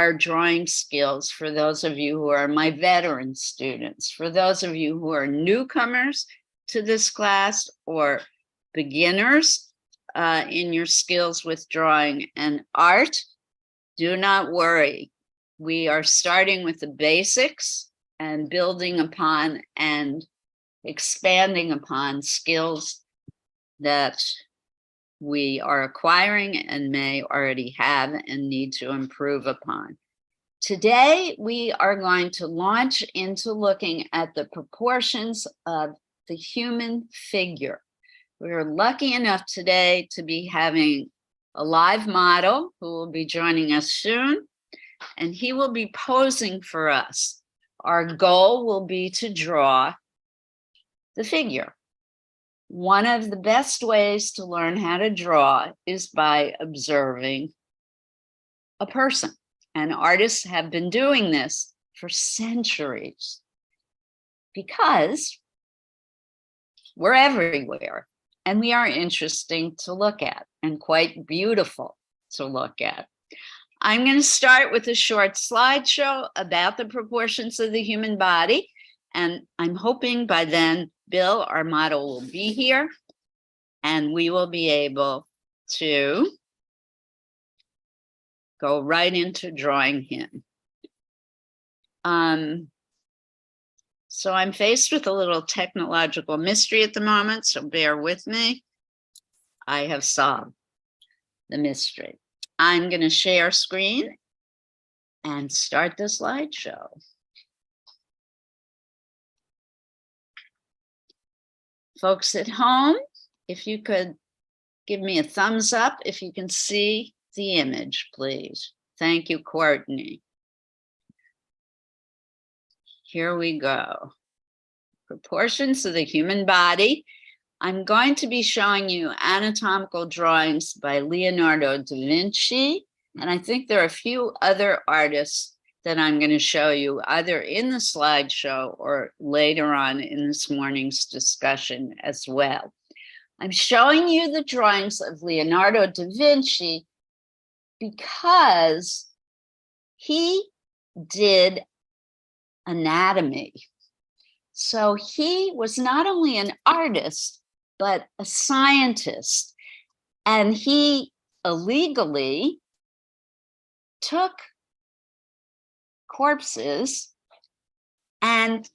our drawing skills for those of you who are my veteran students, for those of you who are newcomers to this class or beginners in your skills with drawing and art. Do not worry. We are starting with the basics and building upon and expanding upon skills that we are acquiring and may already have and need to improve upon. Today, we are going to launch into looking at the proportions of the human figure. We're lucky enough today to be having a live model who will be joining us soon, and he will be posing for us. Our goal will be to draw the figure. One of the best ways to learn how to draw is by observing a person. And artists have been doing this for centuries because we're everywhere and we are interesting to look at and quite beautiful to look at. I'm going to start with a short slideshow about the proportions of the human body. And I'm hoping by then, Bill, our model, will be here and we will be able to go right into drawing him. So I'm faced with a little technological mystery at the moment, so bear with me. I have solved the mystery. I'm going to share screen and start the slideshow. Folks at home, if you could give me a thumbs up if you can see the image, please. Thank you, Courtney. Here we go. Proportions of the human body. I'm going to be showing you anatomical drawings by Leonardo da Vinci, and I think there are a few other artists that I'm going to show you either in the slideshow or later on in this morning's discussion as well. I'm showing you the drawings of Leonardo da Vinci because he did anatomy. So he was not only an artist, but a scientist. And he illegally took corpses and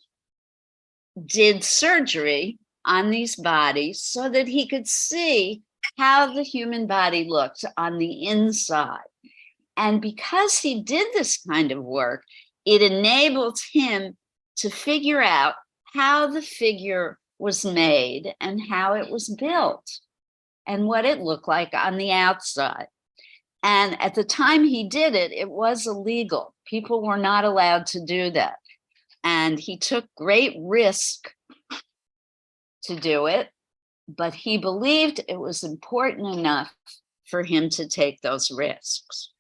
did surgery on these bodies so that he could see how the human body looked on the inside. And because he did this kind of work, it enabled him to figure out how the figure was made and how it was built and what it looked like on the outside. And at the time he did it, it was illegal. People were not allowed to do that. And he took great risk to do it, but he believed it was important enough for him to take those risks.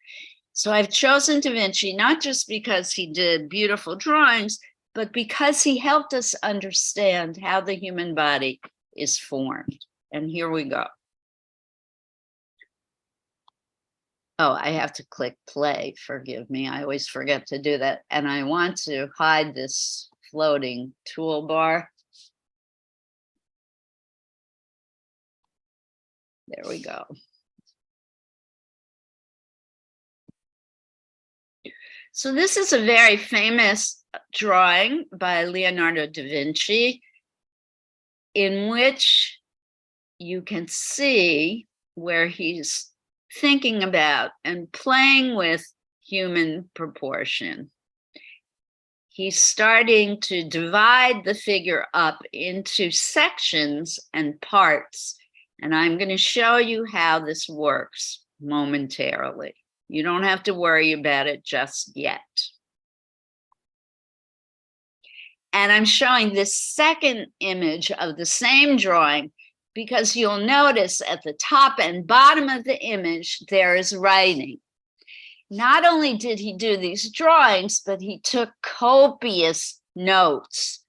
So I've chosen Da Vinci, not just because he did beautiful drawings, but because he helped us understand how the human body is formed. And here we go. Oh, I have to click play, forgive me. I always forget to do that. And I want to hide this floating toolbar. There we go. So this is a very famous drawing by Leonardo da Vinci in which you can see where he's thinking about and playing with human proportion. He's starting to divide the figure up into sections and parts, and I'm going to show you how this works momentarily. You don't have to worry about it just yet. And I'm showing this second image of the same drawing because you'll notice at the top and bottom of the image, there is writing. Not only did he do these drawings, but he took copious notes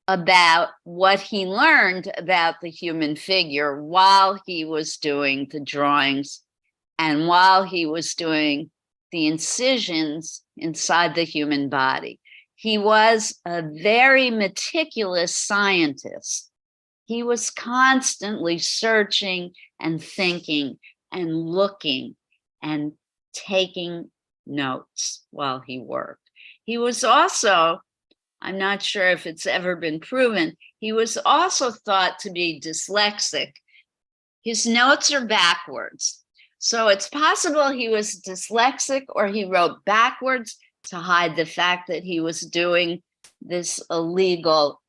about what he learned about the human figure while he was doing the drawings and while he was doing the incisions inside the human body. He was a very meticulous scientist. He was constantly searching and thinking and looking and taking notes while he worked. He was also, I'm not sure if it's ever been proven, he was also thought to be dyslexic. His notes are backwards. So it's possible he was dyslexic or he wrote backwards to hide the fact that he was doing this illegal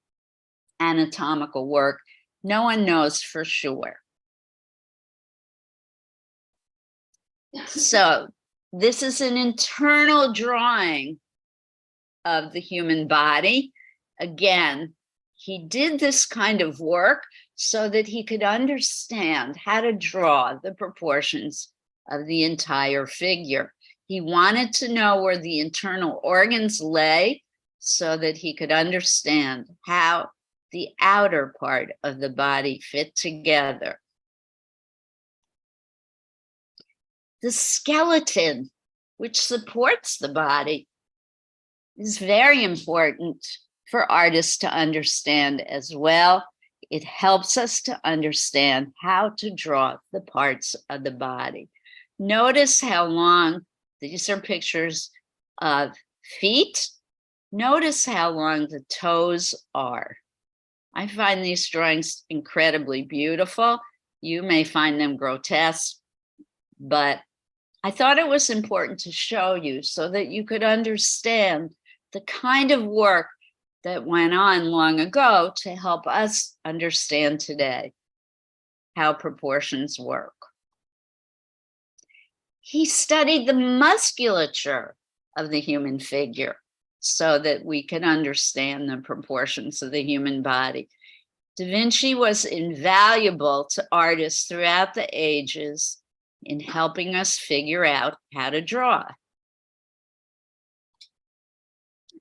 anatomical work. No one knows for sure. So this is an internal drawing of the human body. Again, he did this kind of work so that he could understand how to draw the proportions of the entire figure. He wanted to know where the internal organs lay so that he could understand how the outer part of the body fit together. The skeleton, which supports the body, is very important for artists to understand as well. It helps us to understand how to draw the parts of the body. Notice how long, these are pictures of feet. Notice how long the toes are. I find these drawings incredibly beautiful. You may find them grotesque, but I thought it was important to show you so that you could understand the kind of work that went on long ago to help us understand today how proportions work. He studied the musculature of the human figure so that we can understand the proportions of the human body. Da Vinci was invaluable to artists throughout the ages in helping us figure out how to draw.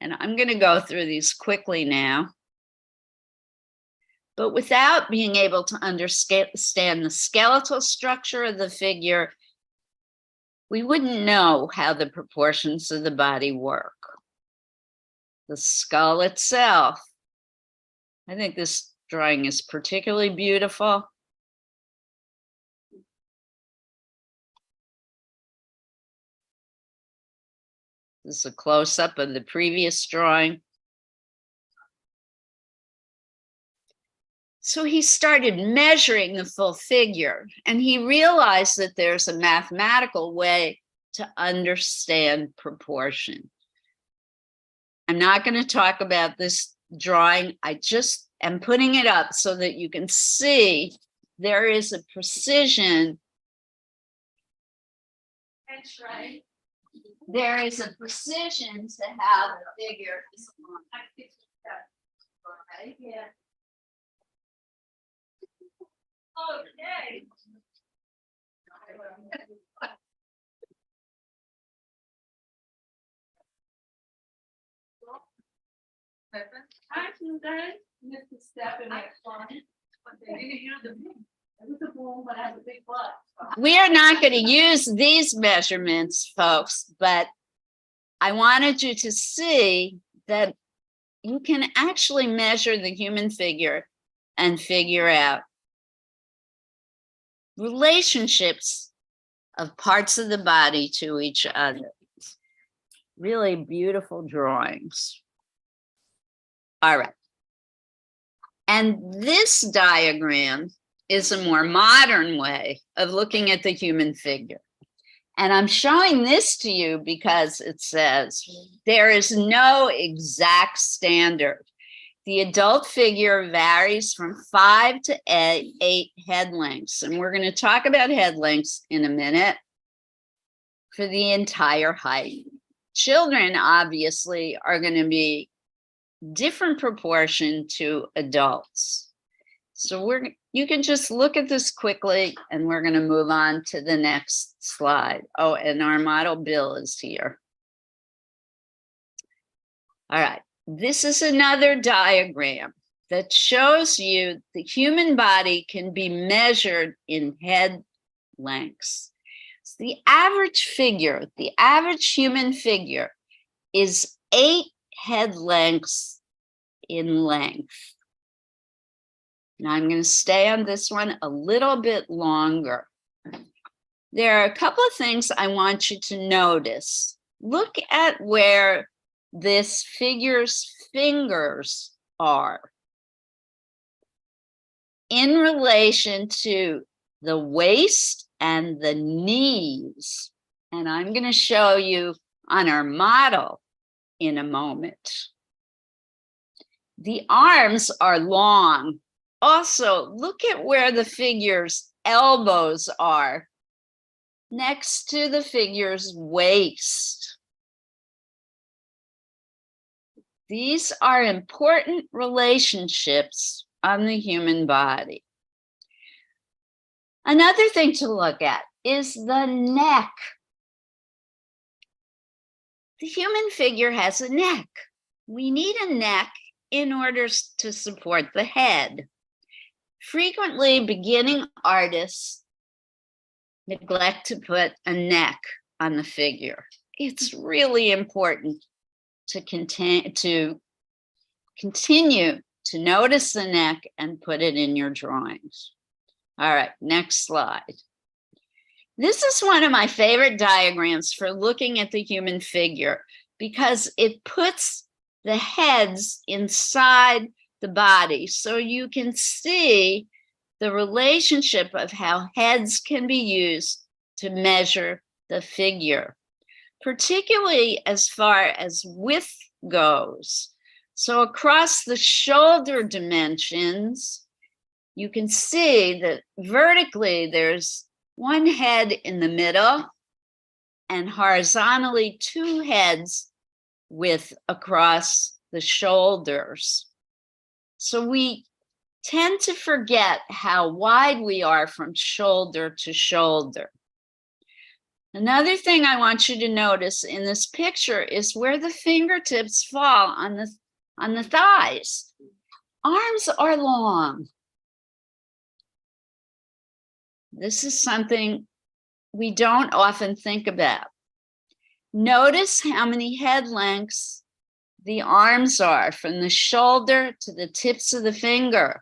And I'm going to go through these quickly now. But without being able to understand the skeletal structure of the figure, we wouldn't know how the proportions of the body work. The skull itself. I think this drawing is particularly beautiful. This is a close-up of the previous drawing. So he started measuring the full figure, and he realized that there's a mathematical way to understand proportion. I'm not going to talk about this drawing. I just am putting it up so that you can see there is a precision. That's right. There is a precision to how the figure is on. Right? Yeah. Okay. Mr. Step and we are not going to use these measurements, folks, but I wanted you to see that you can actually measure the human figure and figure out relationships of parts of the body to each other. Really beautiful drawings. All right. And this diagram is a more modern way of looking at the human figure. And I'm showing this to you because it says there is no exact standard. The adult figure varies from 5 to 8 head lengths. And we're going to talk about head lengths in a minute for the entire height. Children obviously are going to be different proportion to adults. So you can just look at this quickly and we're going to move on to the next slide. Oh, and our model Bill is here. All right, this is another diagram that shows you the human body can be measured in head lengths. The average figure, the average human figure is 8 head lengths in length. Now I'm going to stay on this one a little bit longer. There are a couple of things I want you to notice. Look at where this figure's fingers are in relation to the waist and the knees. And I'm going to show you on our model in a moment. The arms are long. Also, look at where the figure's elbows are next to the figure's waist. These are important relationships on the human body. Another thing to look at is the neck. The human figure has a neck. We need a neck in order to support the head. Frequently, beginning artists neglect to put a neck on the figure. It's really important to continue to notice the neck and put it in your drawings. All right, next slide. This is one of my favorite diagrams for looking at the human figure because it puts the heads inside the body so you can see the relationship of how heads can be used to measure the figure, particularly as far as width goes. So across the shoulder dimensions, you can see that vertically there's one head in the middle and horizontally 2 heads width across the shoulders. So we tend to forget how wide we are from shoulder to shoulder. Another thing I want you to notice in this picture is where the fingertips fall on the thighs. Arms are long. This is something we don't often think about. Notice how many head lengths the arms are from the shoulder to the tips of the finger.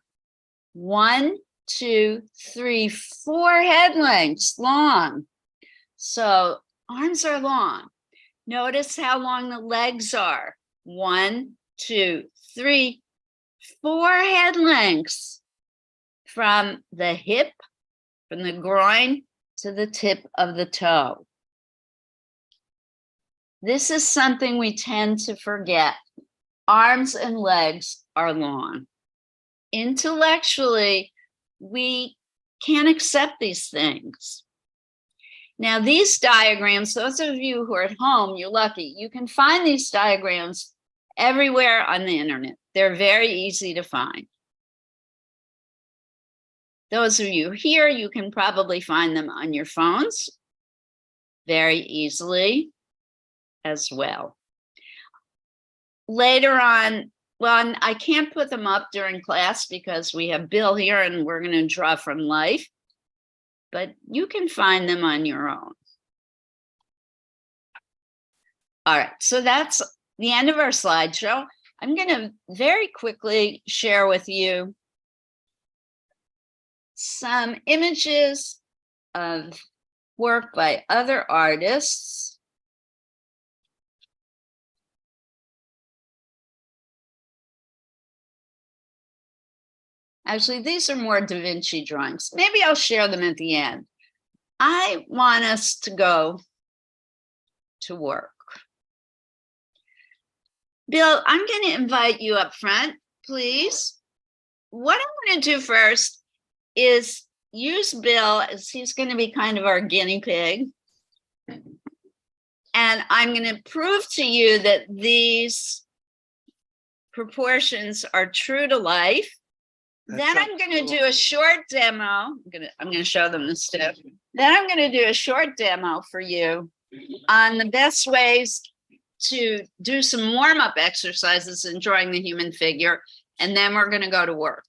1, 2, 3, 4 head lengths long. So arms are long. Notice how long the legs are. 1, 2, 3, 4 head lengths from the hip, from the groin to the tip of the toe. This is something we tend to forget. Arms and legs are long. Intellectually, we can't accept these things. Now, these diagrams, those of you who are at home, you're lucky. You can find these diagrams everywhere on the internet. They're very easy to find. Those of you here, you can probably find them on your phones very easily as well. Later on, well, I can't put them up during class because we have Bill here and we're going to draw from life, but you can find them on your own. All right, so that's the end of our slideshow. I'm going to very quickly share with you some images of work by other artists. Actually, these are more Da Vinci drawings. Maybe I'll share them at the end. I want us to go to work. Bill, I'm going to invite you up front, please. What I'm going to do first is use Bill as he's going to be kind of our guinea pig. And I'm going to prove to you that these proportions are true to life. Then I'm going to do a short demo. I'm going to show them the stuff. Then I'm going to do a short demo for you on the best ways to do some warm-up exercises in drawing the human figure. And then we're going to go to work.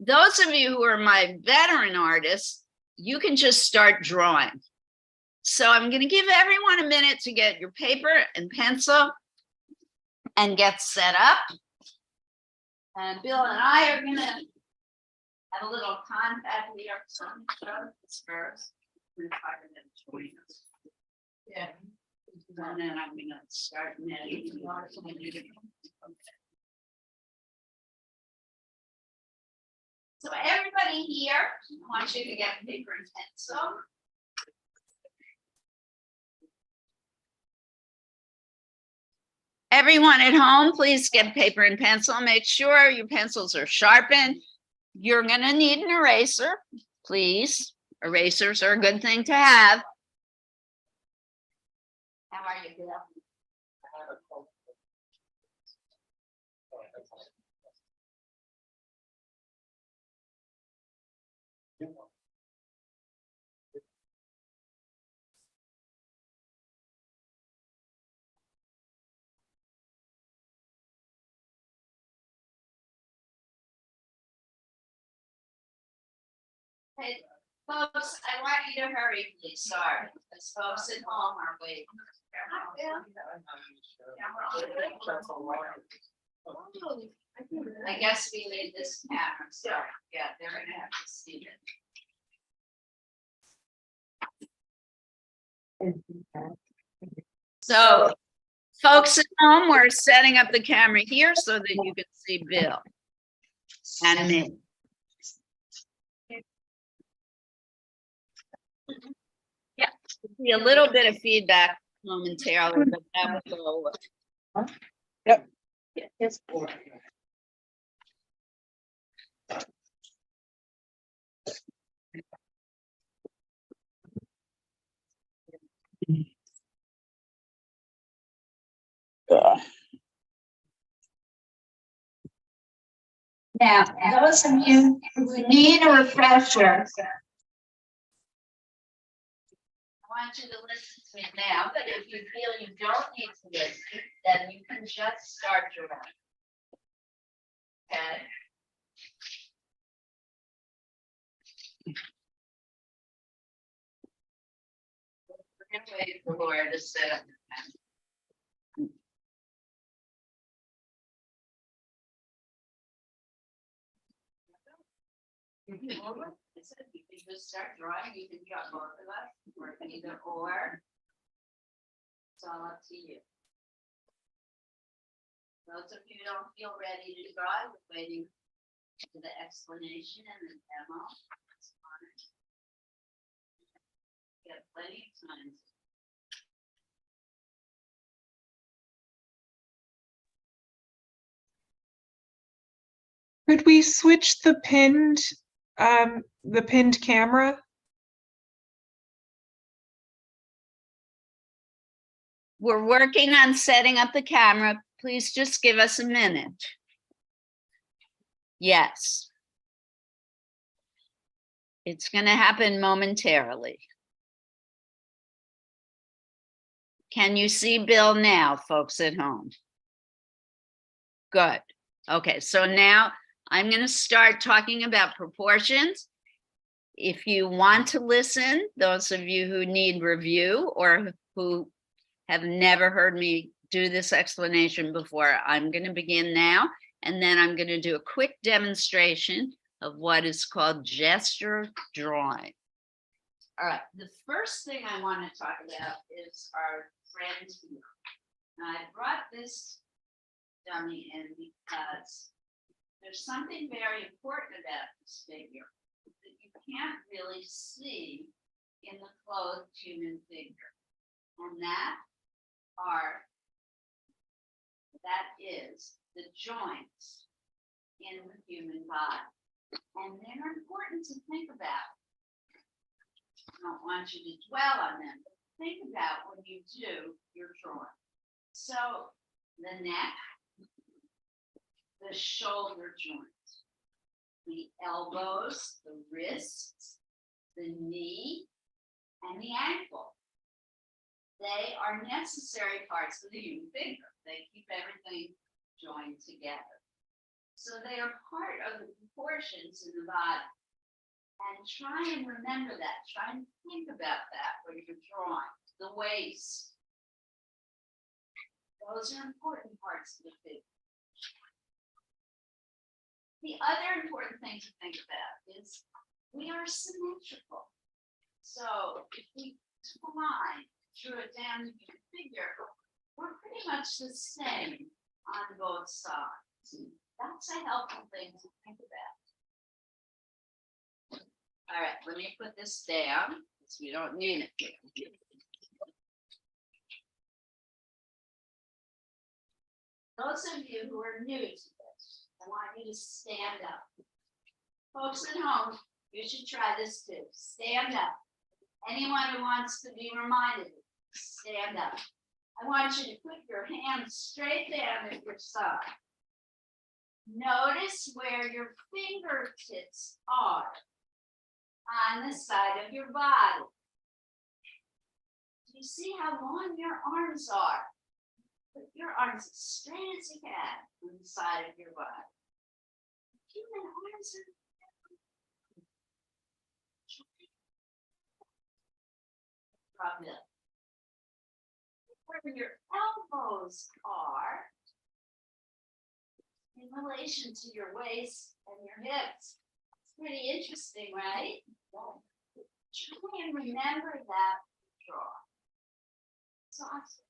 Those of you who are my veteran artists, you can just start drawing. So I'm going to give everyone a minute to get your paper and pencil and get set up. And Bill and I are going to have a little contact here. So I'm going to show this first. Yeah. And then I'm going to start netting. So everybody here, I want you to get paper and pencil. Everyone at home, please get paper and pencil. Make sure your pencils are sharpened. You're going to need an eraser, please. Erasers are a good thing to have. How are you, Bill? Hey, folks, I want you to hurry, please. Sorry, because folks at home are waiting. I guess we need this camera. Sorry, yeah, they're gonna have to see it. So, folks at home, we're setting up the camera here so that you can see Bill and me. Yeah, see a little bit of feedback momentarily, but that will go away. Yep. Yes. Now, those of you who need a refresher, I want you to listen to me now, but if you feel you don't need to listen, then you can just start your round. Okay? We're going to wait for Laura to set up. I said you can just start drawing, you can draw both of us, or either or. It's all up to you. Those of you who don't feel ready to draw, we're waiting for the explanation and the demo. It's fine. You have plenty of time. Could we switch the pinned camera? We're working on setting up the camera. Please just give us a minute. Yes. It's going to happen momentarily. Can you see Bill now, folks at home? Good. Okay, so now I'm going to start talking about proportions. If you want to listen, those of you who need review or who have never heard me do this explanation before, I'm going to begin now, and then I'm going to do a quick demonstration of what is called gesture drawing. All right, the first thing I want to talk about is our friend here. Now, I brought this dummy in because there's something very important about this figure that you can't really see in the clothed human figure, and that is the joints in the human body, and they're important to think about. I don't want you to dwell on them, but think about when you do your drawing. So the neck, the shoulder joint, the elbows, the wrists, the knee, and the ankle. They are necessary parts of the human figure. They keep everything joined together. So they are part of the proportions in the body. And try and remember that. Try and think about that when you're drawing. The waist. Those are important parts of the figure. The other important thing to think about is we are symmetrical. So if we twine, drew it down to the figure, we're pretty much the same on both sides. That's a helpful thing to think about. All right, let me put this down because we don't need it here. Those of you who are new to this, I want you to stand up. Folks at home, you should try this too. Stand up. Anyone who wants to be reminded, stand up. I want you to put your hands straight down at your side. Notice where your fingertips are on the side of your body. Do you see how long your arms are? Put your arms as straight as you can on the side of your body. Human arms are from it. Where your elbows are in relation to your waist and your hips. It's pretty interesting, right? Try and remember that draw. It's awesome.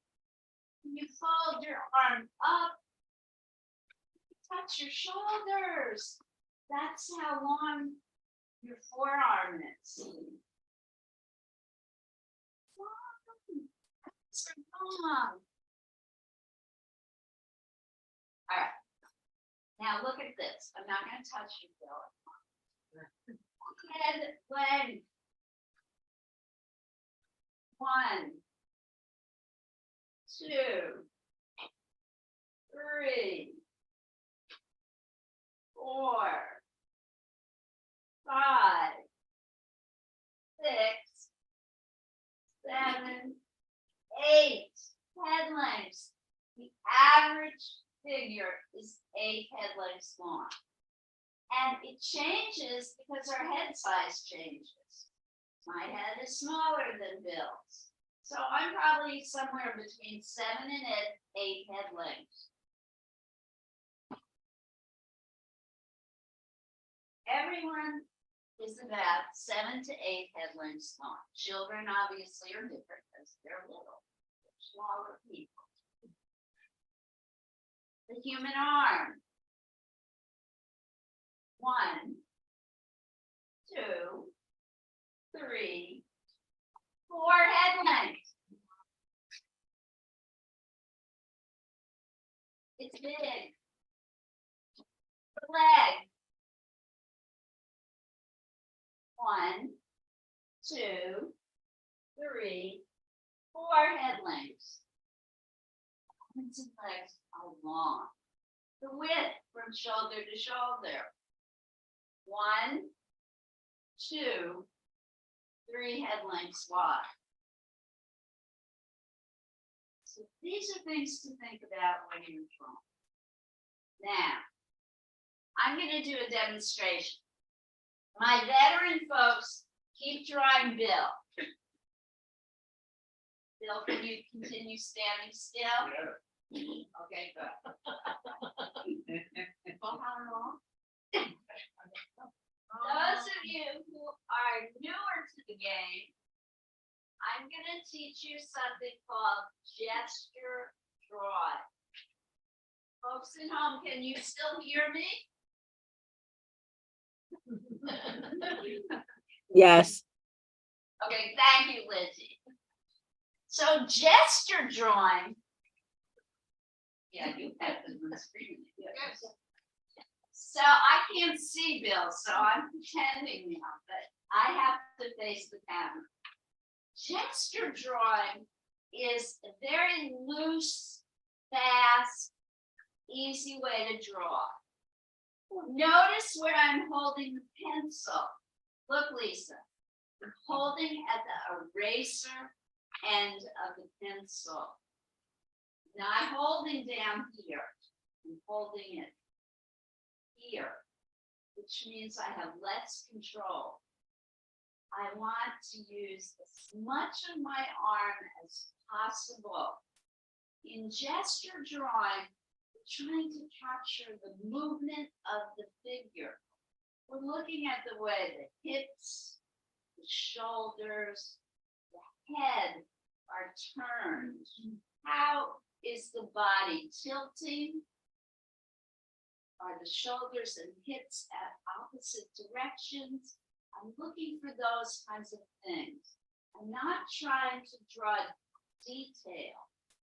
When you fold your arm up, touch your shoulders. That's how long your forearm is. So long. All right. Now look at this. I'm not going to touch you, Bill. Head length. 1, 2, 3, 4, 5, 6, 7, 8 head lengths. The average figure is 8 head lengths long. And it changes because our head size changes. My head is smaller than Bill's. So I'm probably somewhere between 7 and 8 head lengths. Everyone is about 7 to 8 head lengths long. Children obviously are different because they're little. They're smaller people. The human arm. 1, 2, 3, 4 head lengths. It's big. The leg. 1, 2, 3, 4 head lengths. Arms and legs are long. The width from shoulder to shoulder. 1, 2, 3 head lengths wide. So these are things to think about when you're drawing. Now, I'm going to do a demonstration. My veteran folks, keep drawing Bill. Bill, can you continue standing still? Yeah. Okay, good. Well, how long? Those of you who are newer to the game, I'm going to teach you something called gesture drawing. Folks at home, can you still hear me? Yes. Okay, thank you, Lizzie. So gesture drawing. Yeah, you have the screen. Yes. So I can't see Bill, so I'm pretending now, but I have to face the camera. Gesture drawing is a very loose, fast, easy way to draw. Notice where I'm holding the pencil. Look, Lisa, I'm holding at the eraser end of the pencil. Not holding down here, I'm holding it here, which means I have less control. I want to use as much of my arm as possible. In gesture drawing, we're trying to capture the movement of the figure. We're looking at the way the hips, the shoulders, the head are turned. How is the body tilting? Are the shoulders and hips at opposite directions? I'm looking for those kinds of things. I'm not trying to draw detail.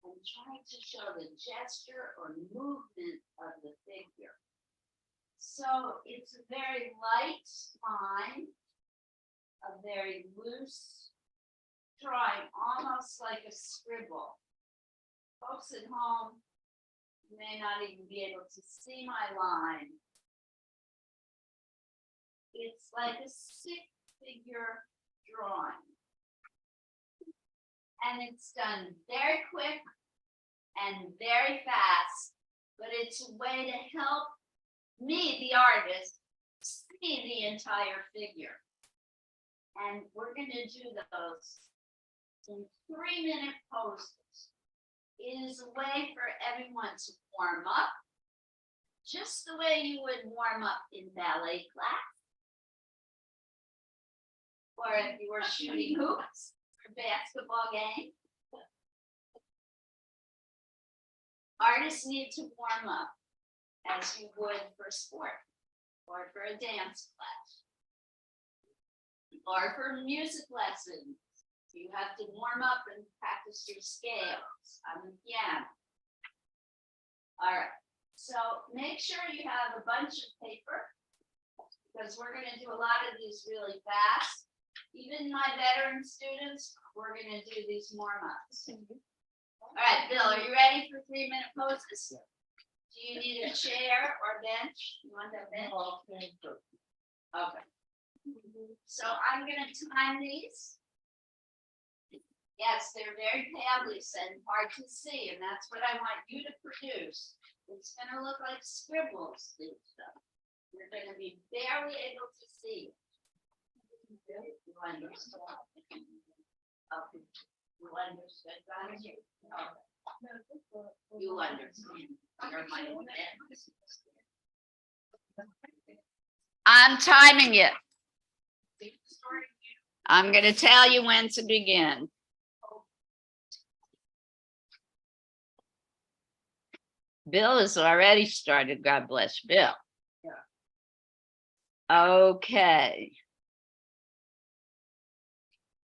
I'm trying to show the gesture or movement of the figure. So it's a very light spine, a very loose drawing, almost like a scribble. Folks at home may not even be able to see my line. It's like a stick figure drawing. And it's done very quick and very fast, but it's a way to help me, the artist, see the entire figure. And we're going to do those in 3-minute poses. It is a way for everyone to warm up, just the way you would warm up in ballet class, or if you were shooting hoops for a basketball game. Artists need to warm up as you would for sport, or for a dance class, or for music lessons. You have to warm up and practice your scales on the piano. All right, so make sure you have a bunch of paper, because we're going to do a lot of these really fast. Even my veteran students, we're going to do these warm-ups. All right, Bill, are you ready for 3-minute poses? Do you need a chair or bench? You want a bench? Okay. So I'm going to time these. Yes, they're very pale, Lisa, and hard to see, and that's what I want you to produce. It's going to look like scribbles, Lisa. You're going to be barely able to see. You understand? Okay. You understood, guys? Okay. You understand. You're my friend. I'm timing it. I'm going to tell you when to begin. Bill has already started. God bless Bill. Okay.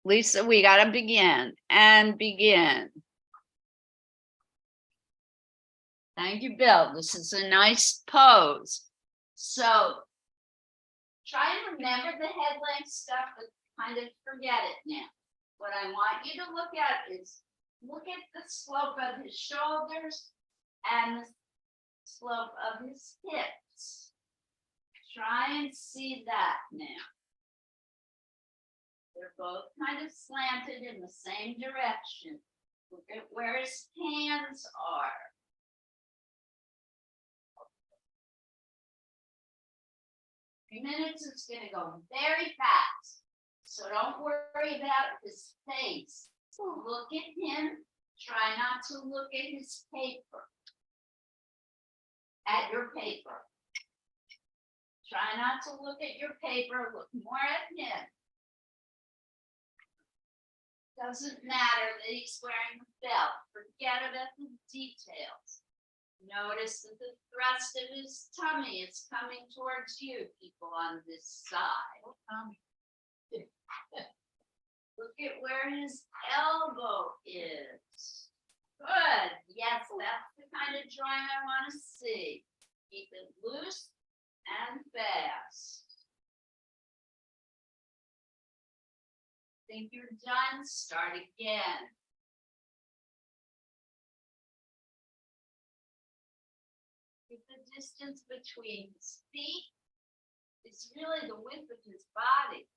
Lisa, we got to begin and begin. Thank you, Bill. This is a nice pose. So try and remember the head length stuff, but kind of forget it now. What I want you to look at is look at the slope of his shoulders and the slope of his hips. Try and see that now. They're both kind of slanted in the same direction. Look at where his hands are. Few minutes, it's going to go very fast. So don't worry about his face. Look at him. Try not to look at his paper. At your paper. Try not to look at your paper. Look more at him. Doesn't matter that he's wearing a belt. Forget about the details. Notice that the thrust of his tummy is coming towards you, people on this side. Look at where his elbow is. Good. Yes, that's the kind of drawing I want to see. Keep it loose and fast. Think you're done? Start again. If the distance between his feet is really the width of his body.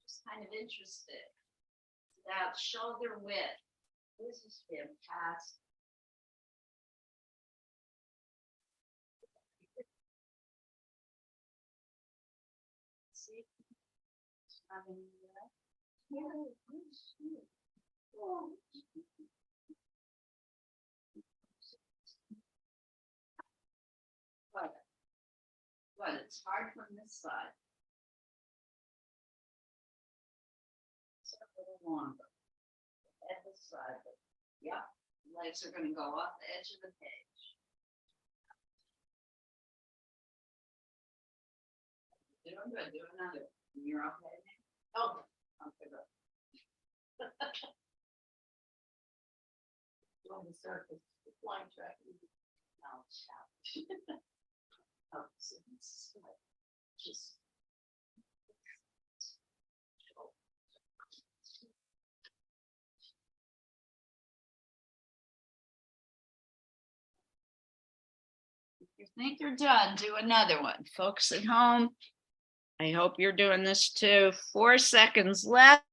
Just kind of interested. About shoulder width. This is fantastic. See? But it's hard from this side. It's a little longer. At this side, but yeah, legs are gonna go off the edge of the page. Doing good, do another. You're okay now? Oh, okay, good. You want to start the flying track? No, stop. Oh, so it's like just. If you think you're done, do another one. Folks at home, I hope you're doing this too. 4 seconds left.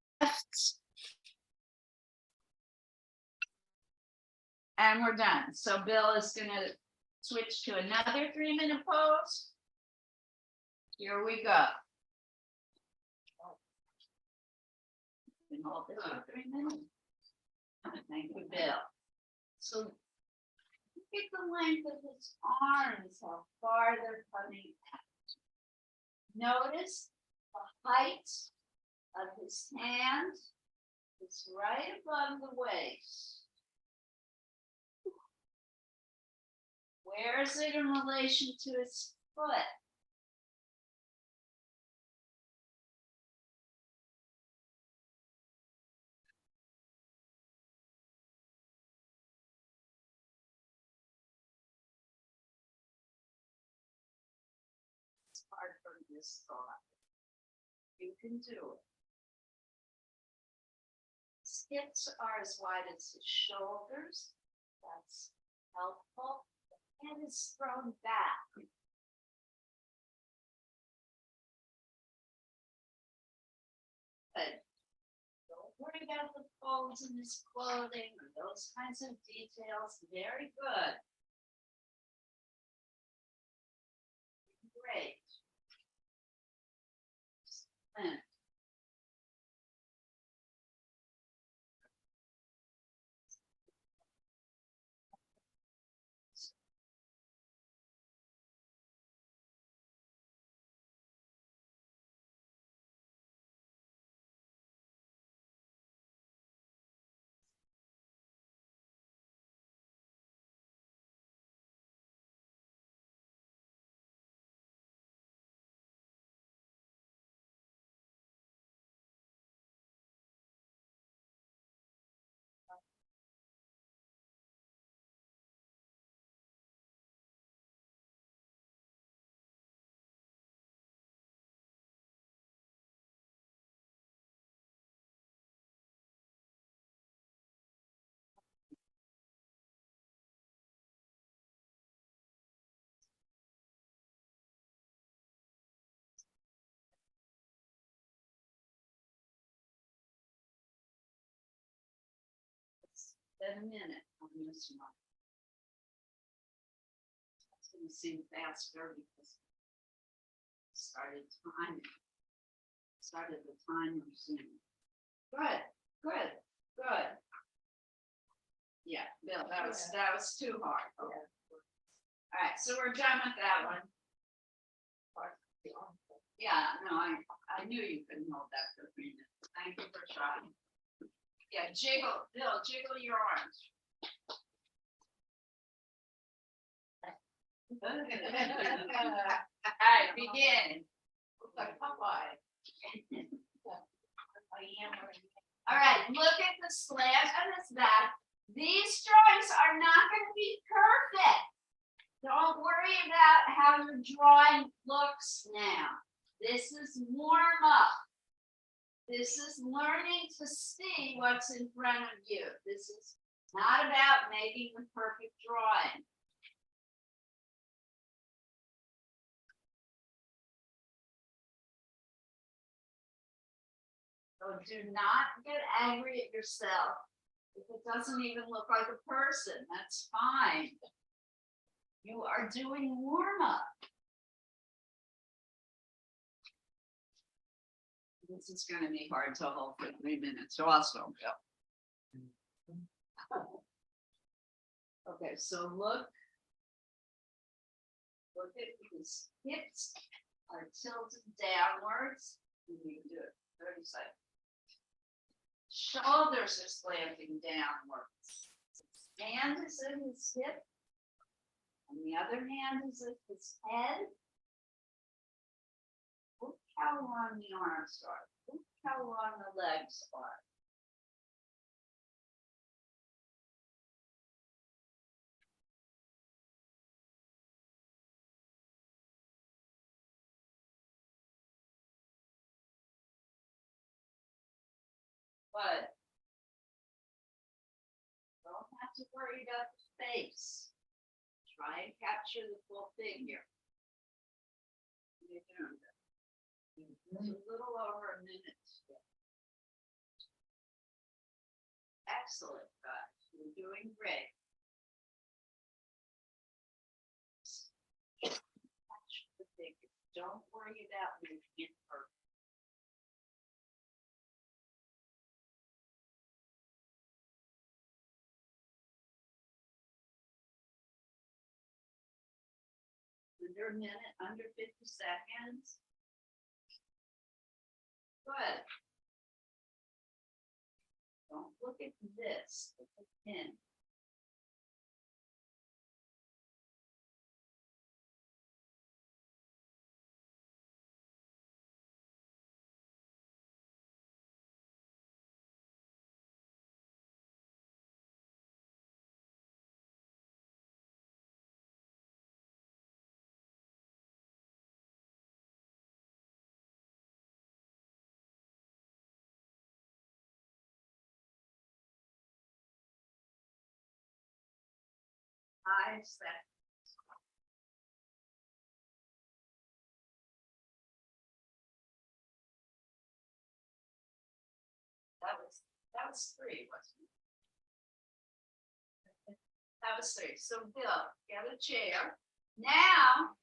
And we're done. So Bill is gonna switch to another 3-minute pose. Here we go. You can hold this for 3 minutes. Thank you, Bill. So look at the length of his arms, how far they're coming out. Notice the height of his hand is right above the waist. Where is it in relation to his foot? It's hard for this thought. You can do it. Skips are as wide as his shoulders. That's helpful. The head is thrown back. But don't worry about the folds in his clothing or those kinds of details. Very good. Great. And spend a minute on this one. It's going to seem faster because started the timer soon. Good, good, good. Yeah, Bill, that was too hard. Okay. All right, so we're done with that one. Yeah, no, I knew you couldn't hold that for 3 minutes. Thank you for trying. Yeah, jiggle, Bill, jiggle your arms. All right, begin. Like Popeye. All right, look at the slant on his back. These drawings are not going to be perfect. Don't worry about how your drawing looks now. This is warm up. This is learning to see what's in front of you. This is not about making the perfect drawing. So do not get angry at yourself if it doesn't even look like a person. That's fine. You are doing warm up. This is gonna be hard to hold for 3 minutes also. Okay, so look at these hips are tilted downwards. You can do it 30 seconds. Shoulders are slanting downwards. Hand is in his hip. And the other hand is at his head. Look how long the arms are. Look how long the legs are. But don't have to worry about the face. Try and capture the full figure. You're doing good. It's a little over a minute. Excellent, guys. You're doing great. Capture the figure. Don't worry about making it perfect. Under a minute, under 50 seconds. Good. Don't look at this, look at the pin. I set. That was 3, wasn't it? That was 3. So Bill, get a chair. Now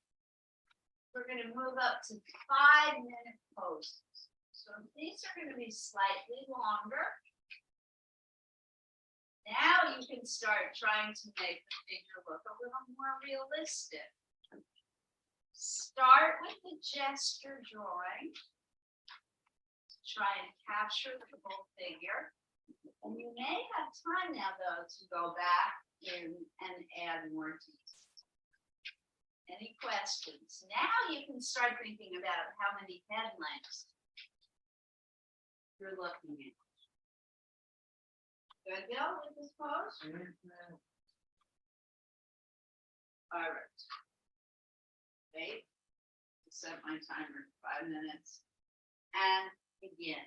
we're going to move up to 5-minute poses. So these are going to be slightly longer. Now you can start trying to make the figure look a little more realistic. Start with the gesture drawing. Try and capture the whole figure. And you may have time now, though, to go back in and add more details. Any questions? Now you can start thinking about how many head lengths you're looking at. Good, Bill, with this pose? All right. Wait. Set my timer for 5 minutes. And begin.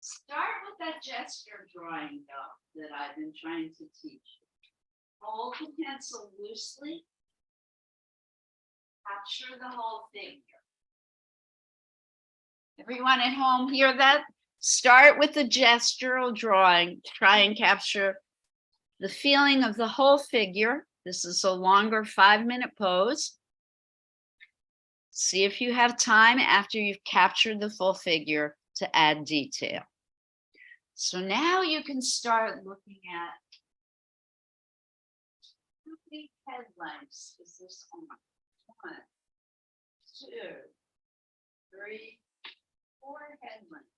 Start with that gesture drawing, though, that I've been trying to teach you. Hold the pencil loosely. Capture the whole figure. Everyone at home hear that? Start with the gestural drawing. Try and capture the feeling of the whole figure. This is a longer 5-minute pose. See if you have time after you've captured the full figure to add detail. So now you can start looking at how many head lengths is this on? 1, 2, 3, 4 head lengths.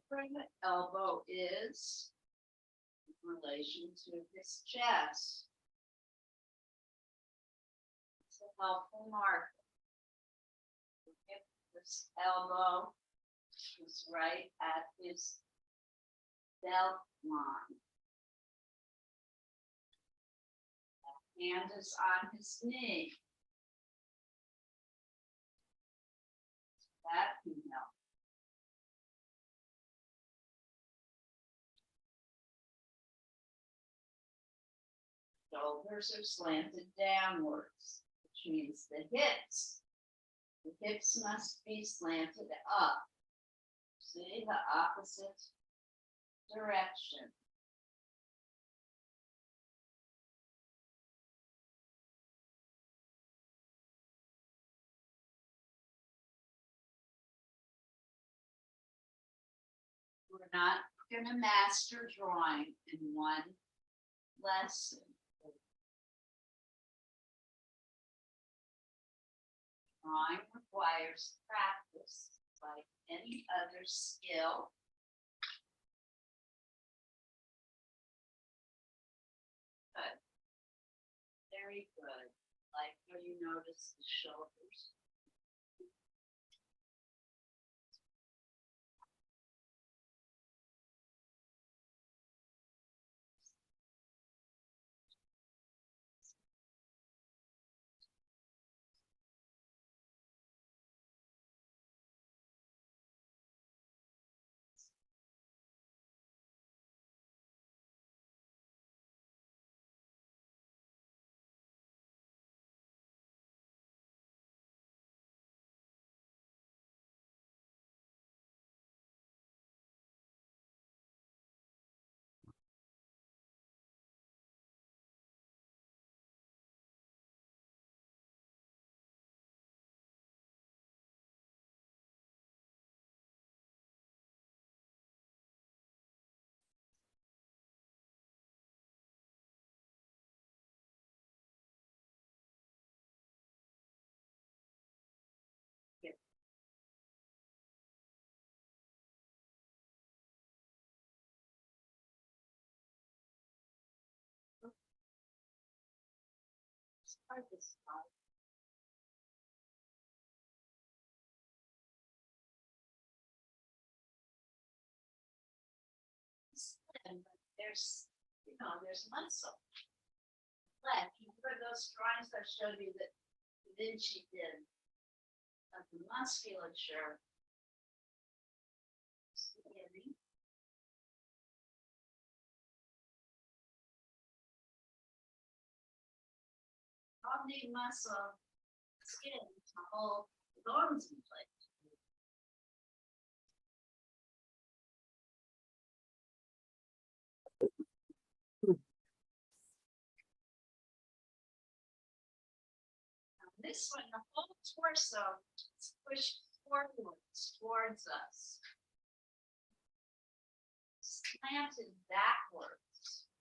Where the elbow is in relation to his chest. It's a helpful marker. If this elbow is right at his belt line. That hand is on his knee. That can help. Shoulders are slanted downwards, which means the hips must be slanted up. See, the opposite direction. not gonna master drawing in one lesson. Drawing requires practice like any other skill. Good. Very good. Like where you notice the shoulders. Start this slide. There's, there's muscle left. You remember those drawings I showed you that Da Vinci did of the musculature. All need muscle, skin to hold the bones in place. This one, the whole torso is pushed forwards towards us. Slanted backwards.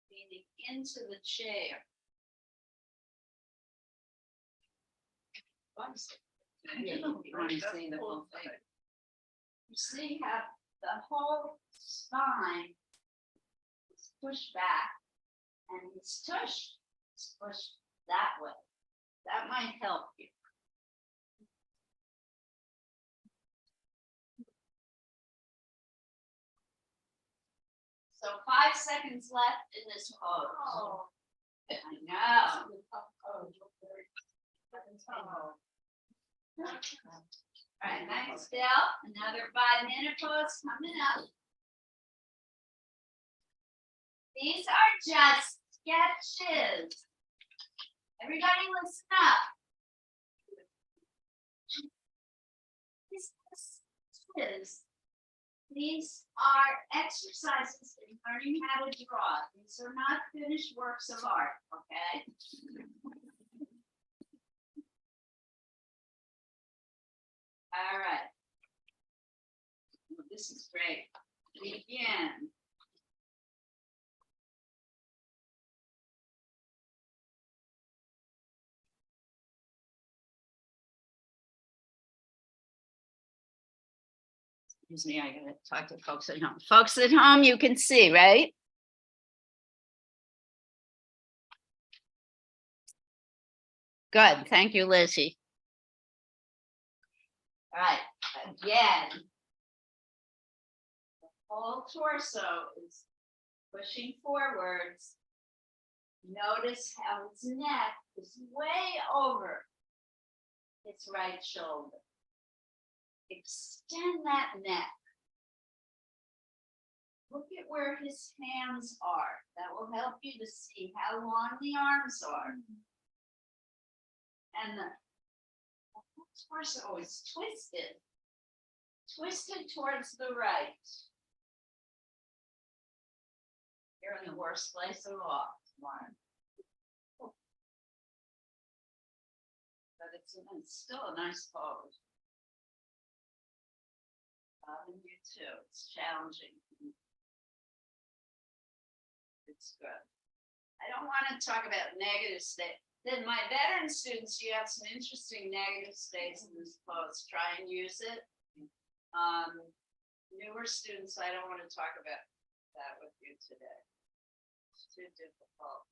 Meaning into the chair. You see how the whole spine is pushed back. And his tush is pushed that way. That might help you. So 5 seconds left in this pose. Oh. I know. All right, nice still. Another 5-minute pose coming up. These are just sketches. Everybody listen up. These are exercises in learning how to draw. These are not finished works of art, okay? All right. Oh, this is great. Begin. Excuse me, I gotta talk to folks at home. Folks at home, you can see, right? Good, thank you, Lizzie. All right, again. The whole torso is pushing forwards. Notice how its neck is way over its right shoulder. Extend that neck. Look at where his hands are. That will help you to see how long the arms are. And the torso is twisted. Twisted towards the right. You're in the worst place of all, Lauren. But it's still a nice pose. Loving you too. It's challenging. It's good. I don't want to talk about negative state. Then my veteran students, you have some interesting negative states in this post. Try and use it. Newer students, I don't want to talk about that with you today. It's too difficult.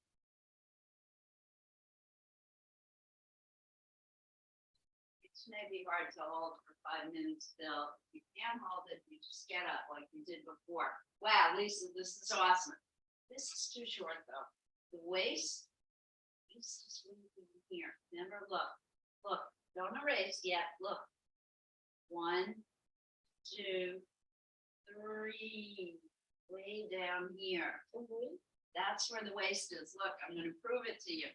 It's maybe hard to hold for 5 minutes, Bill. If you can't hold it, you just get up like you did before. Wow, Lisa, this is awesome. This is too short though. The waist is just really here. Remember, look, don't erase yet. Look. 1, 2, 3, way down here. That's where the waist is. Look, I'm going to prove it to you.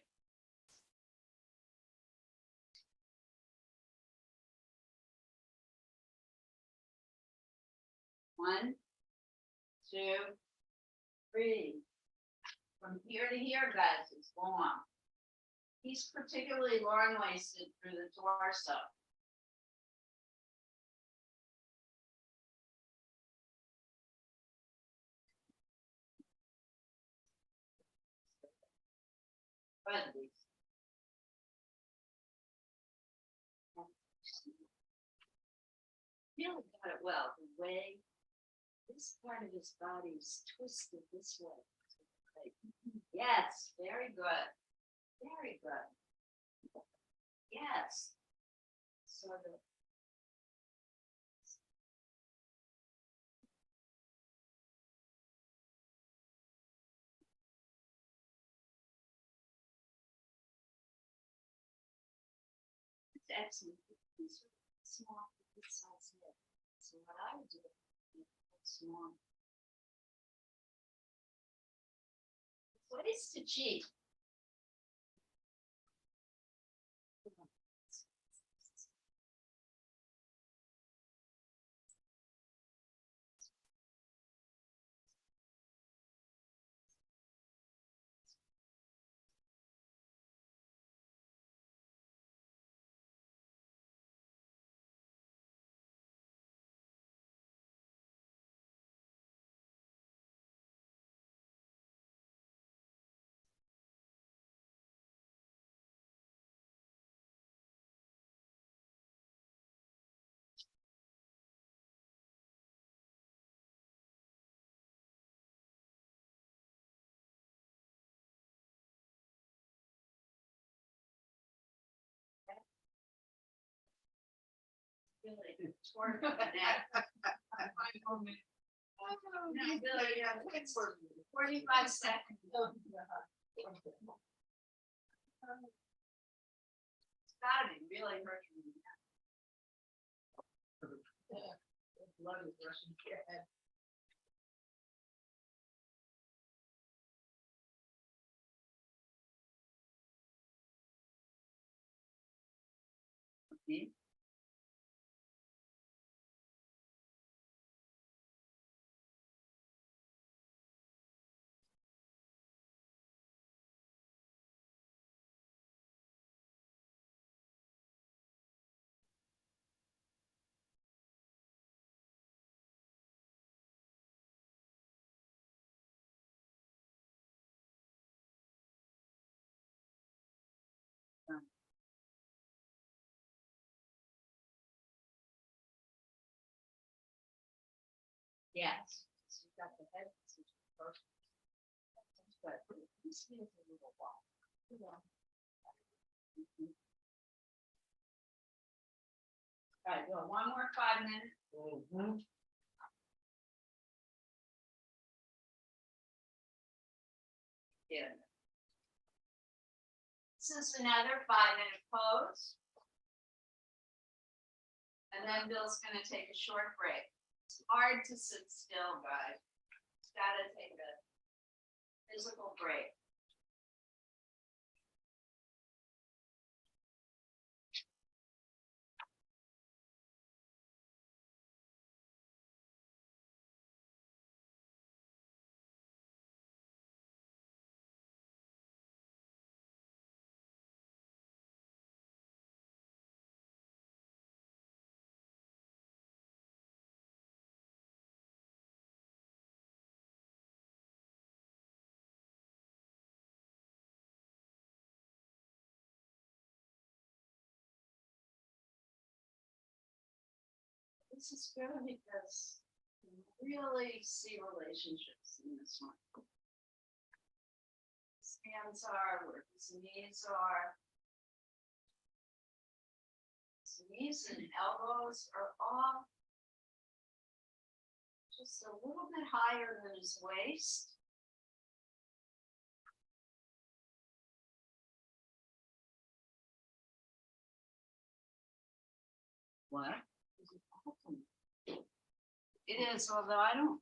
One, 2, 3. From here to here, guys, it's long. He's particularly long-waisted through the torso. Good. Really got it well. The way this part of his body is twisted this way. Yes, very good. Very good. Yes. So the it's excellent. These are small, good size head. So what I would do is small. What is to cheat? Really toward the neck. No, Billy, yeah, it's 45 seconds. It's gotta be really hurting. Blood is rushing to your head. Okay. Yes. So you got the head position first. But this feels a little while. All right, well, one more 5 minutes. Yeah. This is another 5-minute pose. And then Bill's going to take a short break. It's hard to sit still, guys. It's got to take a physical break. this is good because you really see relationships in this one. His hands are where his knees are. His knees and elbows are all just a little bit higher than his waist. What? It is, although I don't,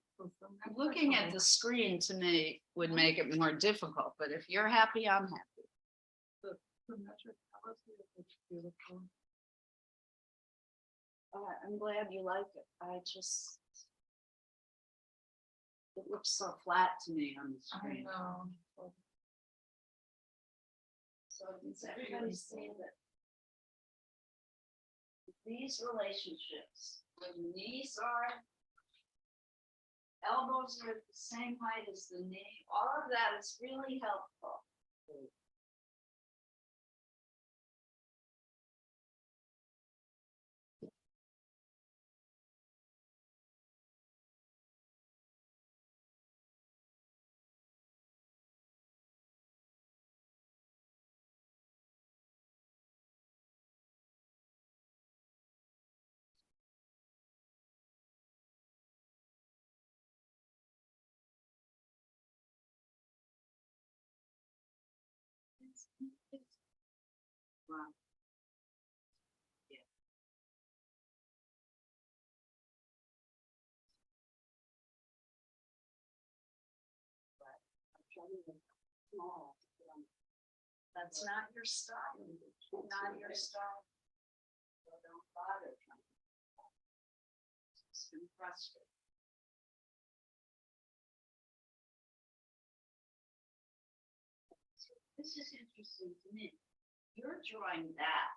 looking at the screen to me would make it more difficult, but if you're happy, I'm happy. I'm glad you like it. It looks so flat to me on the screen. So does everybody see that? These relationships, where the knees are, elbows are at the same height as the knee, all of that is really helpful. Wow. Yeah. But I'm trying to make it small. That's not your style. Not your style. So don't bother trying. It's been frustrating. This is interesting to me. You're drawing that.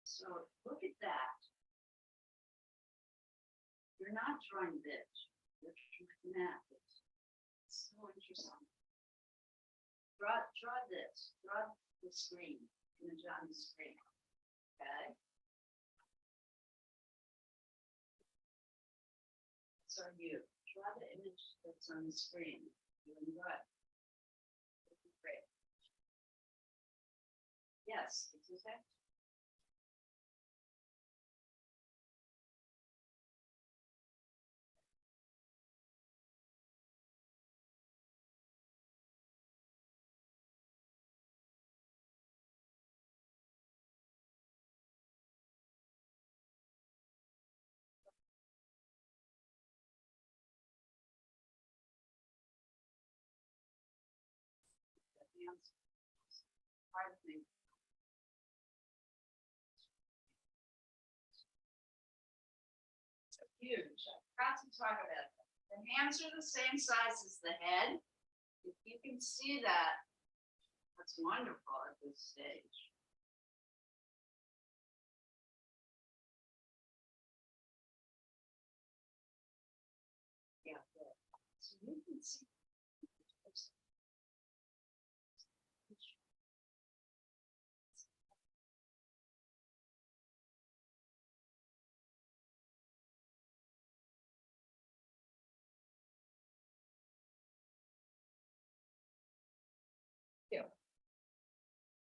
So look at that. You're not drawing this. You're drawing that. It's so interesting. Draw this. Draw the screen. Image on the screen. Okay. So you draw the image that's on the screen. Doing good. Great. Yes, it's okay. Hard thing. Huge. I forgot to talk about that. The hands are the same size as the head. If you can see that, that's wonderful at this stage. Yeah, good. So you can see.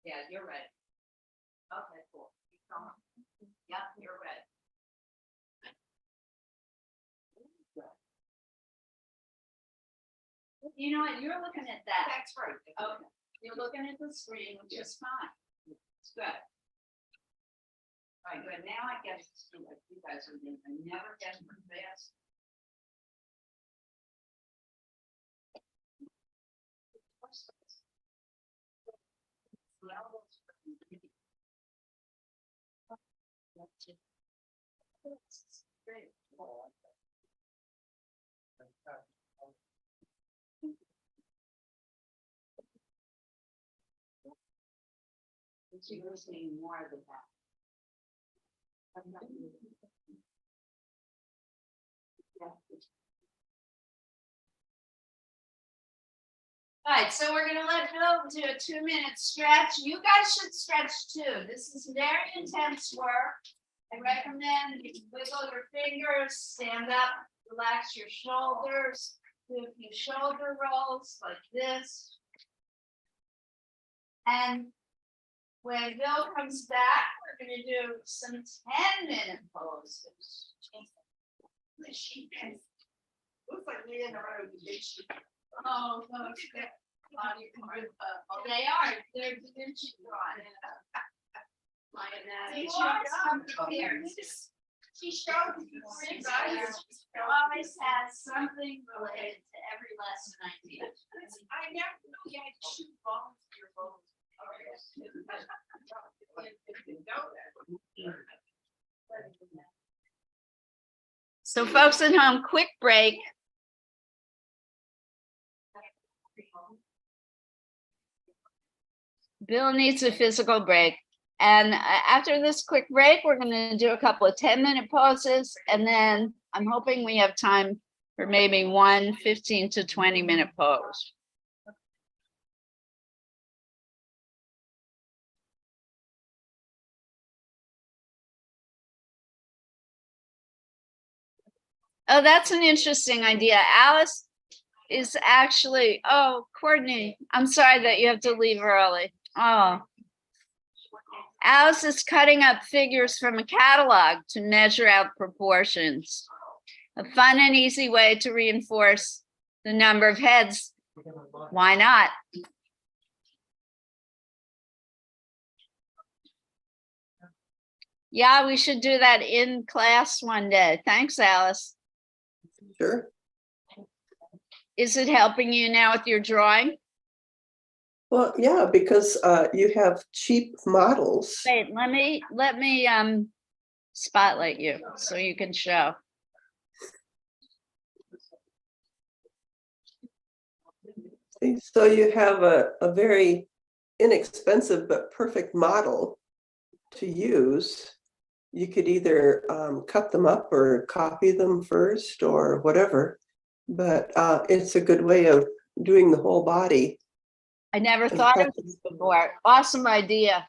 Yeah, you're right. Okay, cool. Keep going. Yep, you're right. You know what? You're looking at that. That's right. Okay. You're looking at the screen, which is fine. It's good. All right, good. Now I get to see what you guys are doing. I never get from fast. Great. But you were seeing more of that. All right, so we're gonna let Bill do a 2-minute stretch. You guys should stretch too. This is very intense work. I recommend you wiggle your fingers, stand up, relax your shoulders, do a few shoulder rolls like this. And when Bill comes back, we're going to do some 10-minute poses. Looks like me in a row. Oh, no, they are. They're Da Vinci drawing. She showed me. She always has something related to every lesson I teach. I never knew you had to shoot balls to your balls. So folks at home, quick break. Bill needs a physical break. And after this quick break, we're going to do a couple of 10-minute poses. And then I'm hoping we have time for maybe one 15 to 20-minute pose. Oh, that's an interesting idea. Alice is actually, oh, Courtney, I'm sorry that you have to leave early. Oh. Alice is cutting up figures from a catalog to measure out proportions. A fun and easy way to reinforce the number of heads. Why not? Yeah, we should do that in class one day. Thanks, Alice. Sure. Is it helping you now with your drawing? Well, yeah, because you have cheap models. Wait, let me spotlight you so you can show. See, so you have a very inexpensive but perfect model to use. You could either cut them up or copy them first or whatever, but it's a good way of doing the whole body. I never thought of this before. Awesome idea.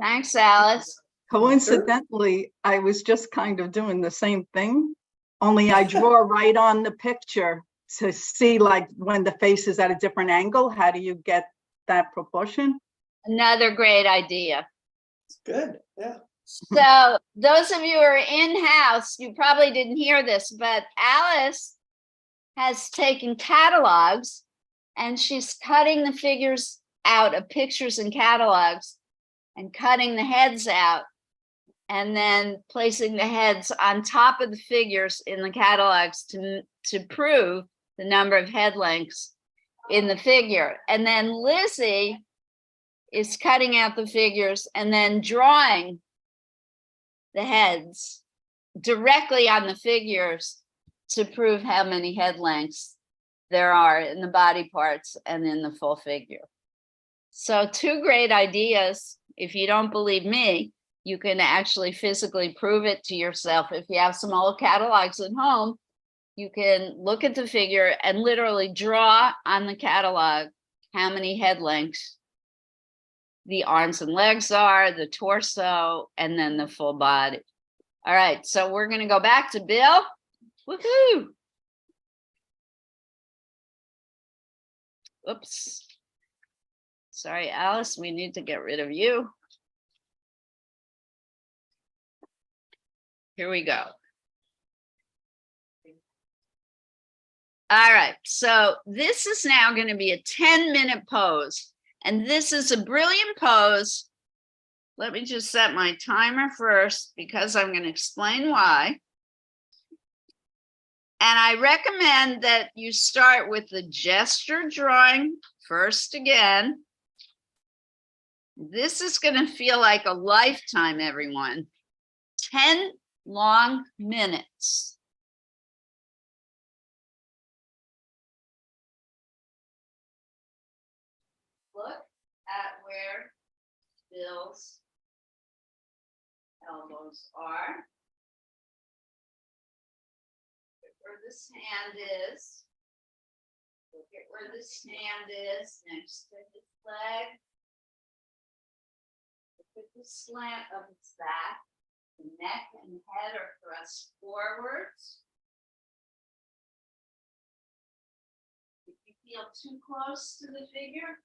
Thanks, Alice. Coincidentally, I was just kind of doing the same thing, only I draw right on the picture to see, like, when the face is at a different angle, how do you get that proportion? Another great idea. Good, yeah. So those of you who are in-house, you probably didn't hear this, but Alice has taken catalogs and she's cutting the figures out of pictures and catalogs and cutting the heads out and then placing the heads on top of the figures in the catalogs to prove the number of head lengths in the figure. And then Lizzie is cutting out the figures and then drawing the heads directly on the figures to prove how many head lengths there are in the body parts and in the full figure. So two great ideas. If you don't believe me, you can actually physically prove it to yourself. If you have some old catalogs at home, you can look at the figure and literally draw on the catalog how many head lengths the arms and legs are, the torso, and then the full body. All right, so we're going to go back to Bill. Woohoo! Oops. Sorry, Alice, we need to get rid of you. Here we go. All right, so this is now going to be a 10-minute pose. And this is a brilliant pose. Let me just set my timer first because I'm going to explain why. And I recommend that you start with the gesture drawing first again. This is going to feel like a lifetime, everyone. 10 long minutes. Look at where Bill's elbows are. Look where this hand is. Look at where this hand is next to his leg. with the slant of its back. The neck and head are thrust forwards. If you feel too close to the figure,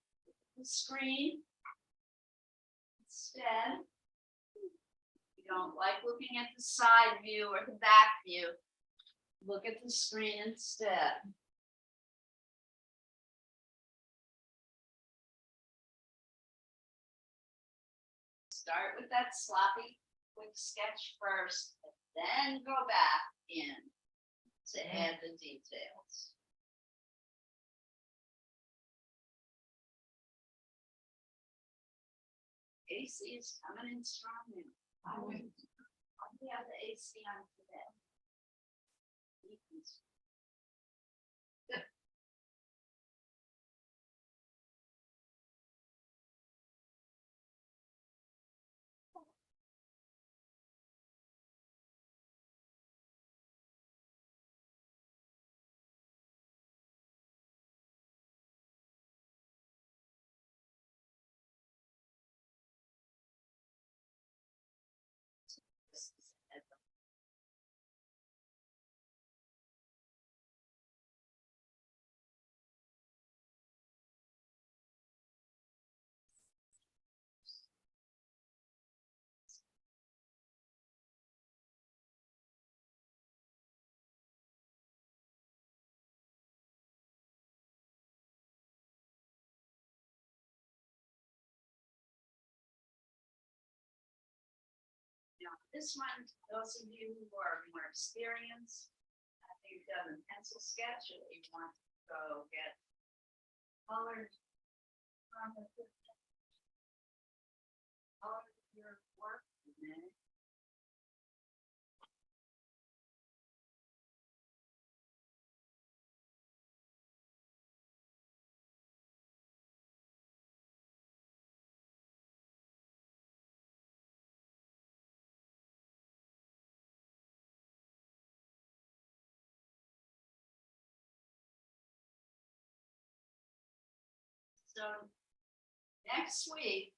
the screen, instead, if you don't like looking at the side view or the back view, look at the screen instead. Start with that sloppy, quick sketch first, and then go back in to add the details. AC is coming in strong now. I would have the AC on today. Now, this one, those of you who are more experienced, after you've done a pencil sketch, or you want to go get colored from the color of your work, and then so next week,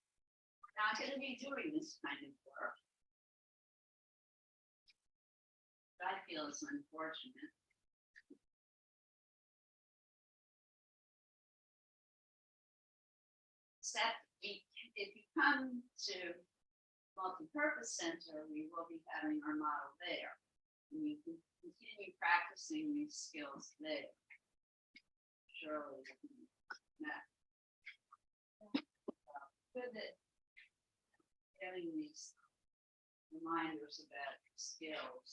we're not going to be doing this kind of work. I feel is unfortunate. Except if you come to multi-purpose center, we will be having our model there. And you can continue practicing these skills there. Surely. Good that getting these reminders about skills.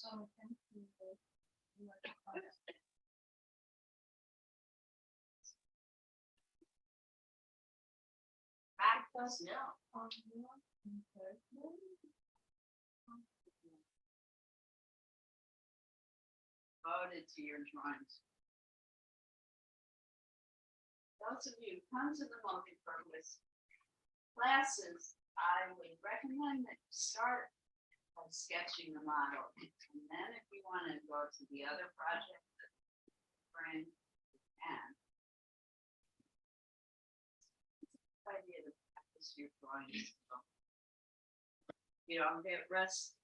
Practice, no. Devoted to your drawings. Those of you who come to the multi-purpose classes, I would recommend that you start by sketching the model. And then if you want to go to the other project that you bring, you can. Idea to practice your drawings. You don't get rest.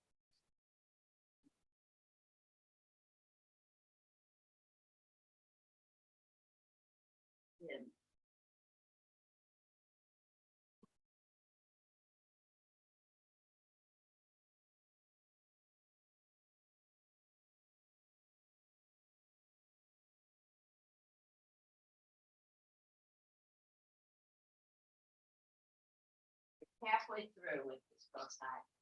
Yeah. Halfway through with this both sides.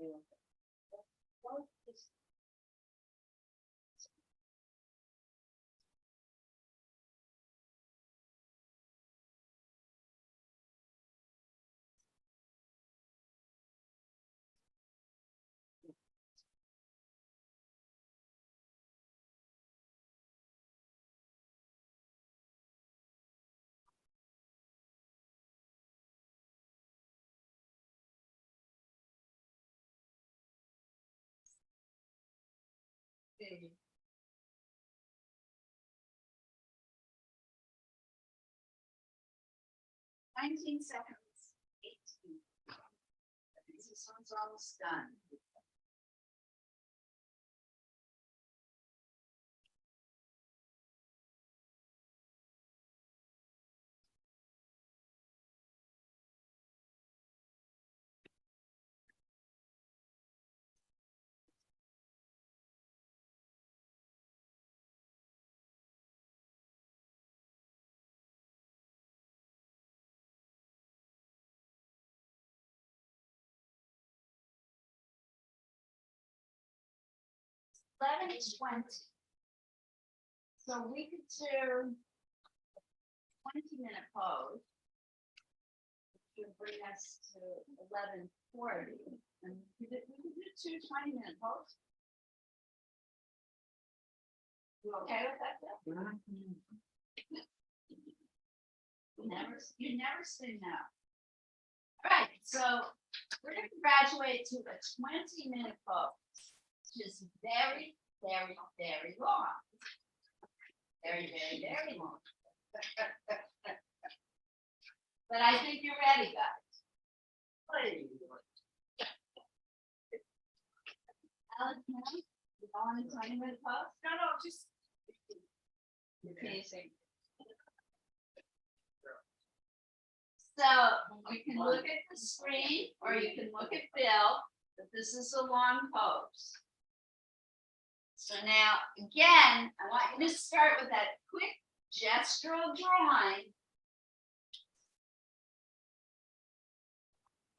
Okay. 19 seconds. 18. This one's almost done. Eleven is 20. So we could do 20-minute pose. Which would bring us to 11:40. And we could do two 20-minute poses. You okay with that, Bill? You never say no. All right, so we're gonna graduate to a 20-minute pose, which is very, very, very long. Very, very, very long. But I think you're ready, guys. What are you doing? Alex, no? You don't want to 20-minute pose? No, just. Amazing. So you can look at the screen or you can look at Bill, but this is a long pose. So now, again, I want you to start with that quick gestural drawing.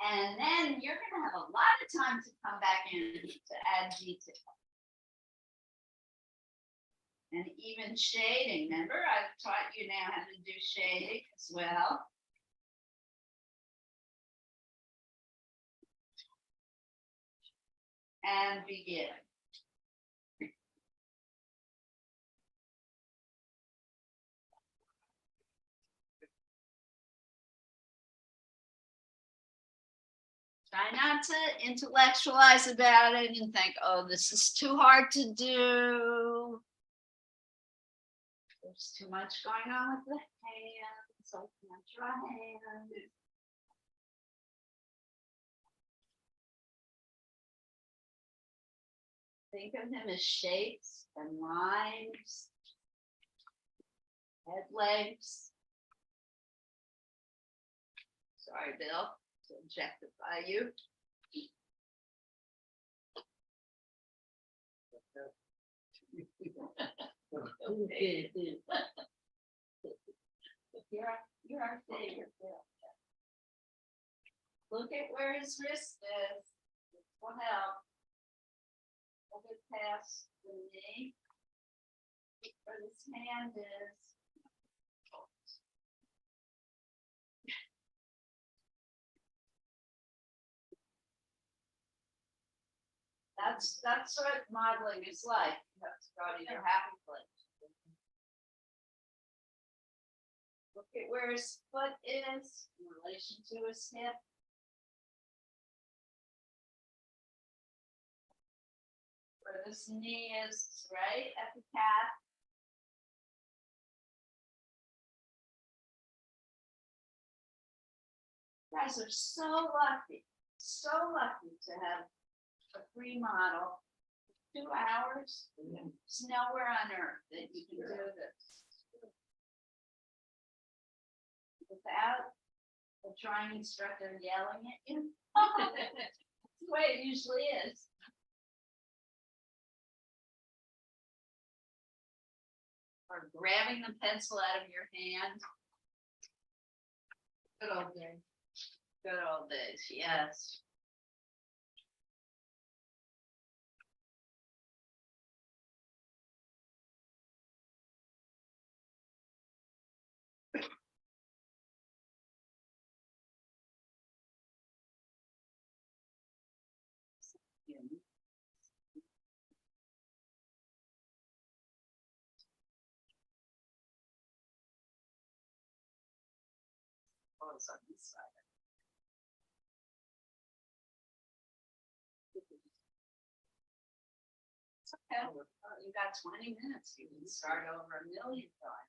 And then you're going to have a lot of time to come back in to add detail. And even shading. Remember, I've taught you now how to do shading as well. And begin. Try not to intellectualize about it and think, oh, this is too hard to do. There's too much going on with the hands, so I can't draw hands. Think of them as shapes and lines, head legs. Sorry, Bill, to objectify you. You're our favorite, Bill. Look at where his wrist is. This will help. Look at past the knee. Where this hand is. That's what modeling is like. You have to go to your happy place. Look at where his foot is in relation to his hip. Where this knee is, right at the calf. You guys are so lucky to have a free model. 2 hours. There's nowhere on earth that you can do this without a drawing instructor yelling at you. That's the way it usually is. Or grabbing the pencil out of your hand. Good old days. Good old days, yes. goes on this side. It's okay. You got 20 minutes. You can start over 1,000,000 times.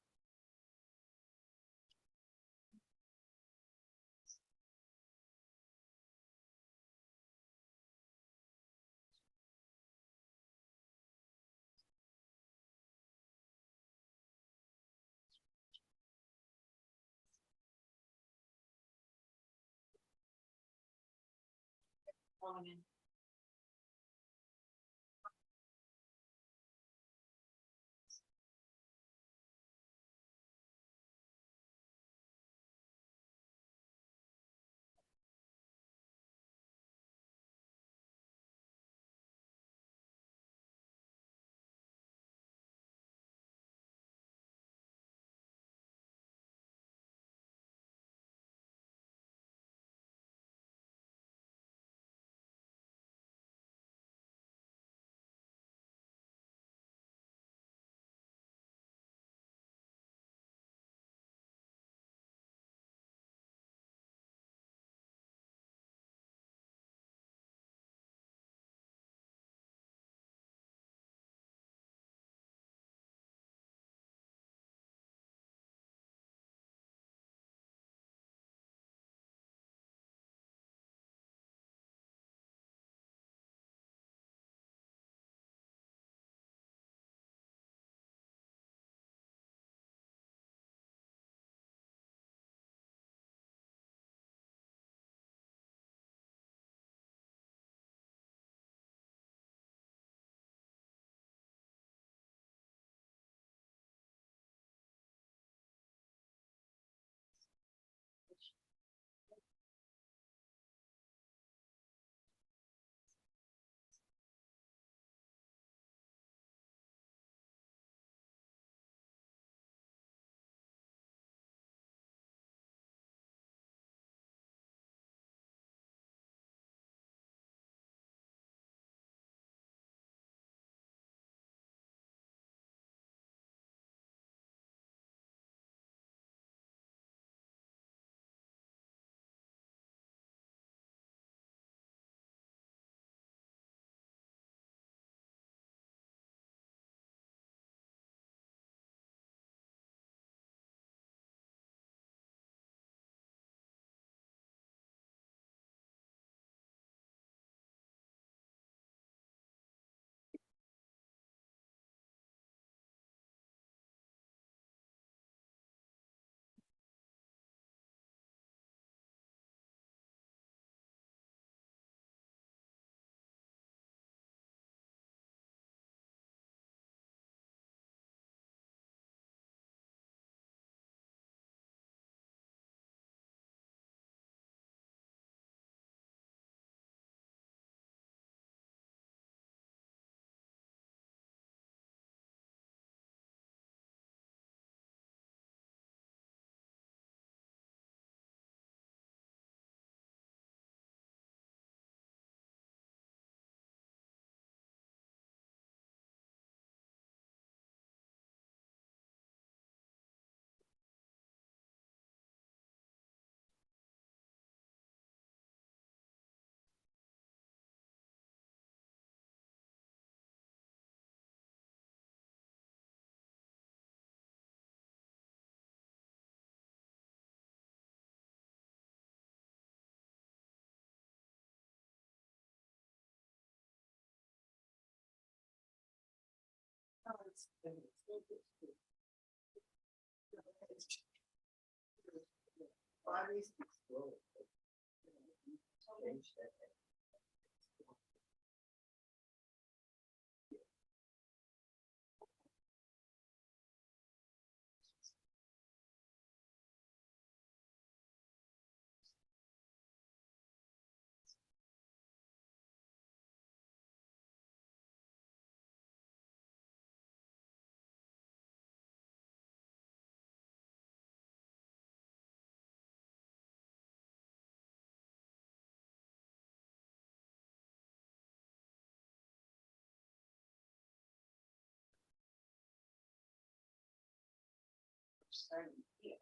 Starting here.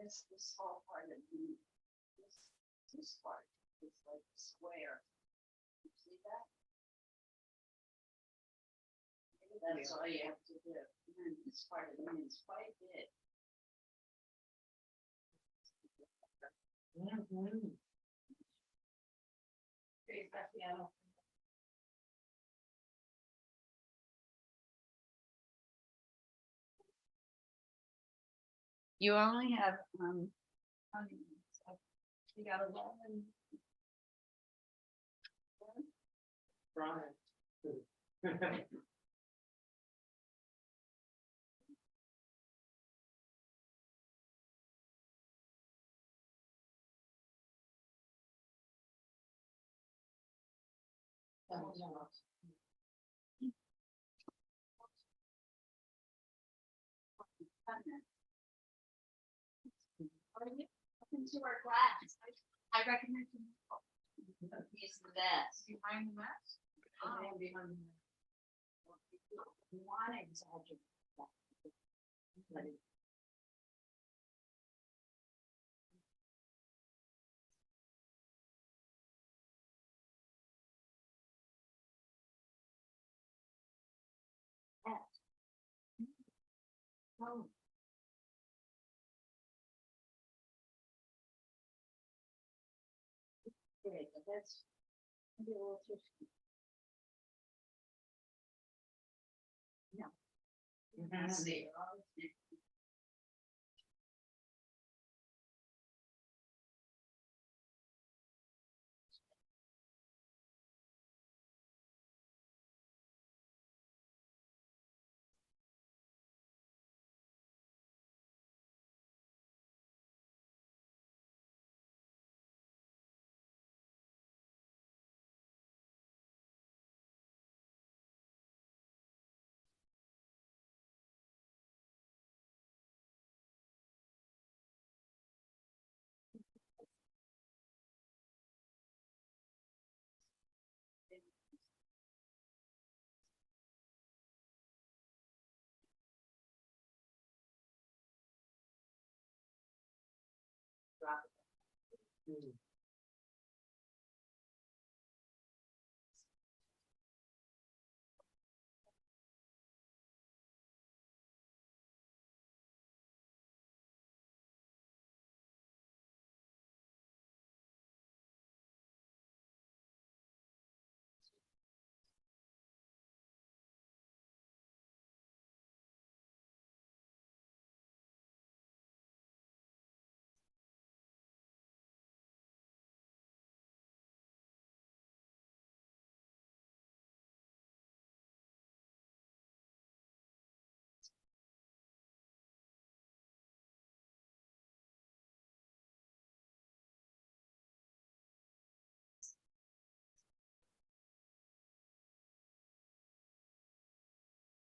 this whole part of this part is like a square. You see that? That's all you have to do. And then this part of it is quite big. Okay, that's the other. You only have, how many minutes? You got 11. Into our class. I recommend you. He's the best. Behind the mask? Oh, behind the mask. One exaggerate. Oh. Great, but that's maybe a little too. No. See. Drop it.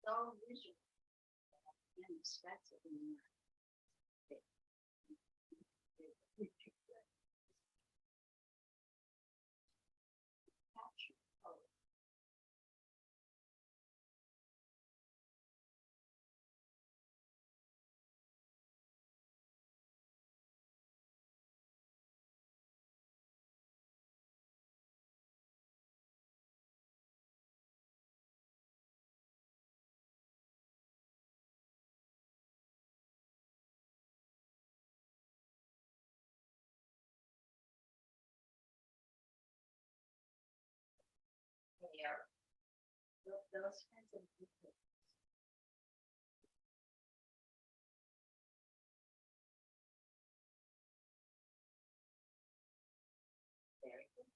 So visual. And expensive in there. Those kinds of people. Very good.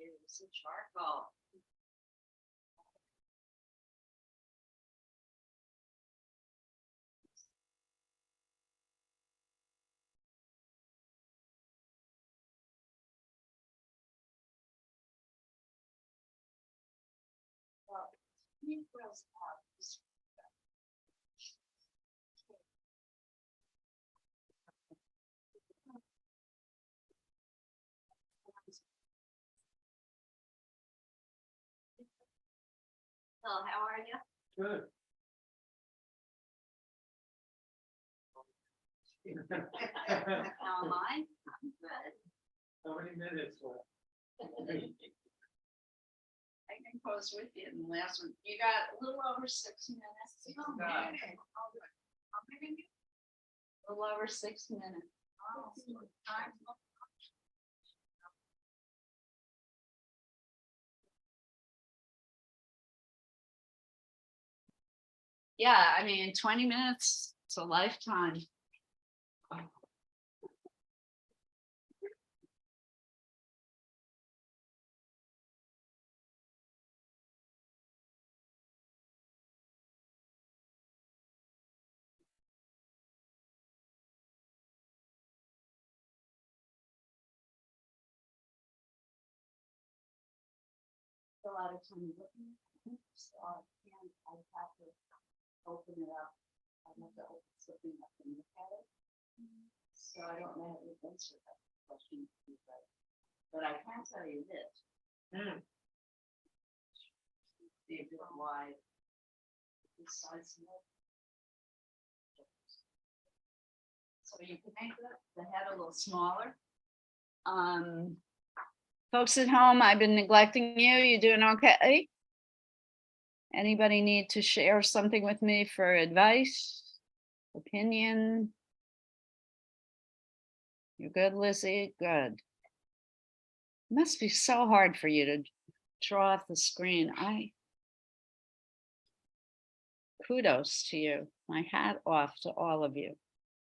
use the charcoal. Well, it grows out. Phil, how are you? Good. How am I? I'm good. How many minutes left? I can close with you in the last one. You got a little over 6 minutes. Oh, God. okay. A little over 6 minutes. Oh, time. Yeah, I mean, 20 minutes, it's a lifetime. A lot of time looking at it, so I have to open it up. I have to open something up and look at it. So I don't know how to answer that question, but I can tell you this. Be a bit wide. This size of it. So you can make the head a little smaller. Folks at home, I've been neglecting you. You doing okay? Anybody need to share something with me for advice, opinion? You're good, Lizzie? Good. Must be so hard for you to draw off the screen. Kudos to you. My hat off to all of you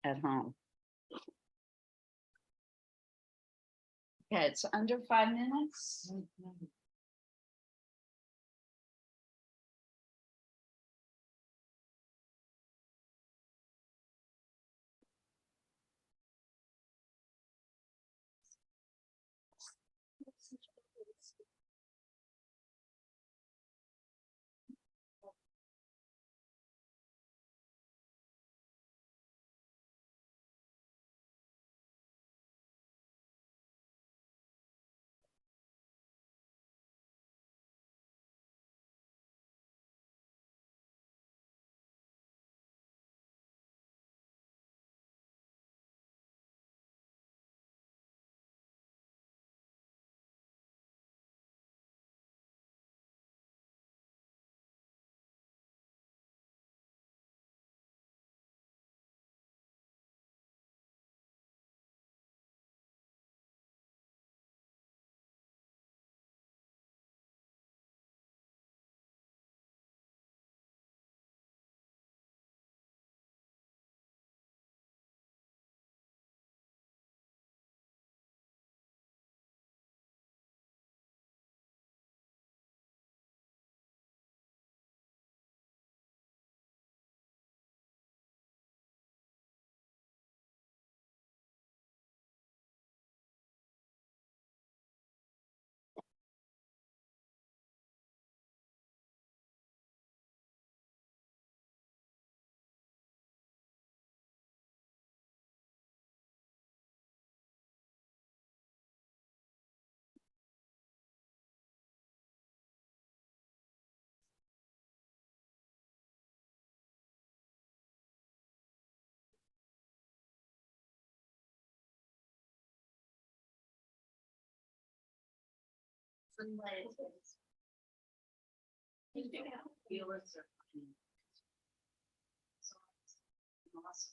at home. Okay, it's under 5 minutes. Feelers are funny. So it's awesome.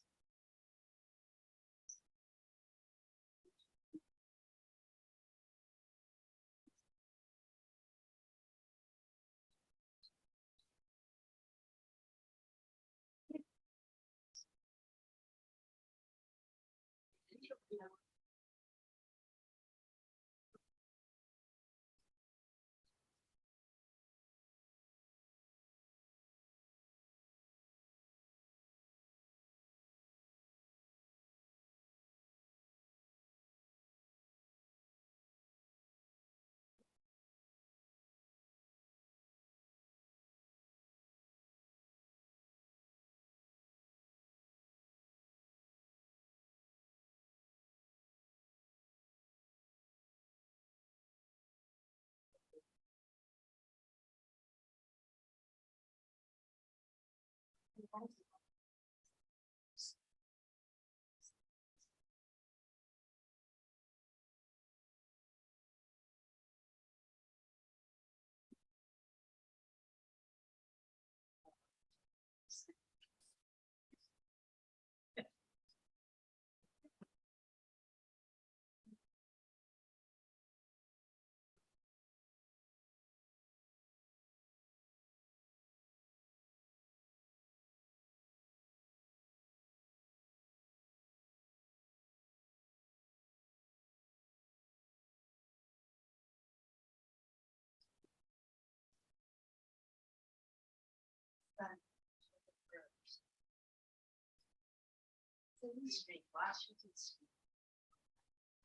Washington Street.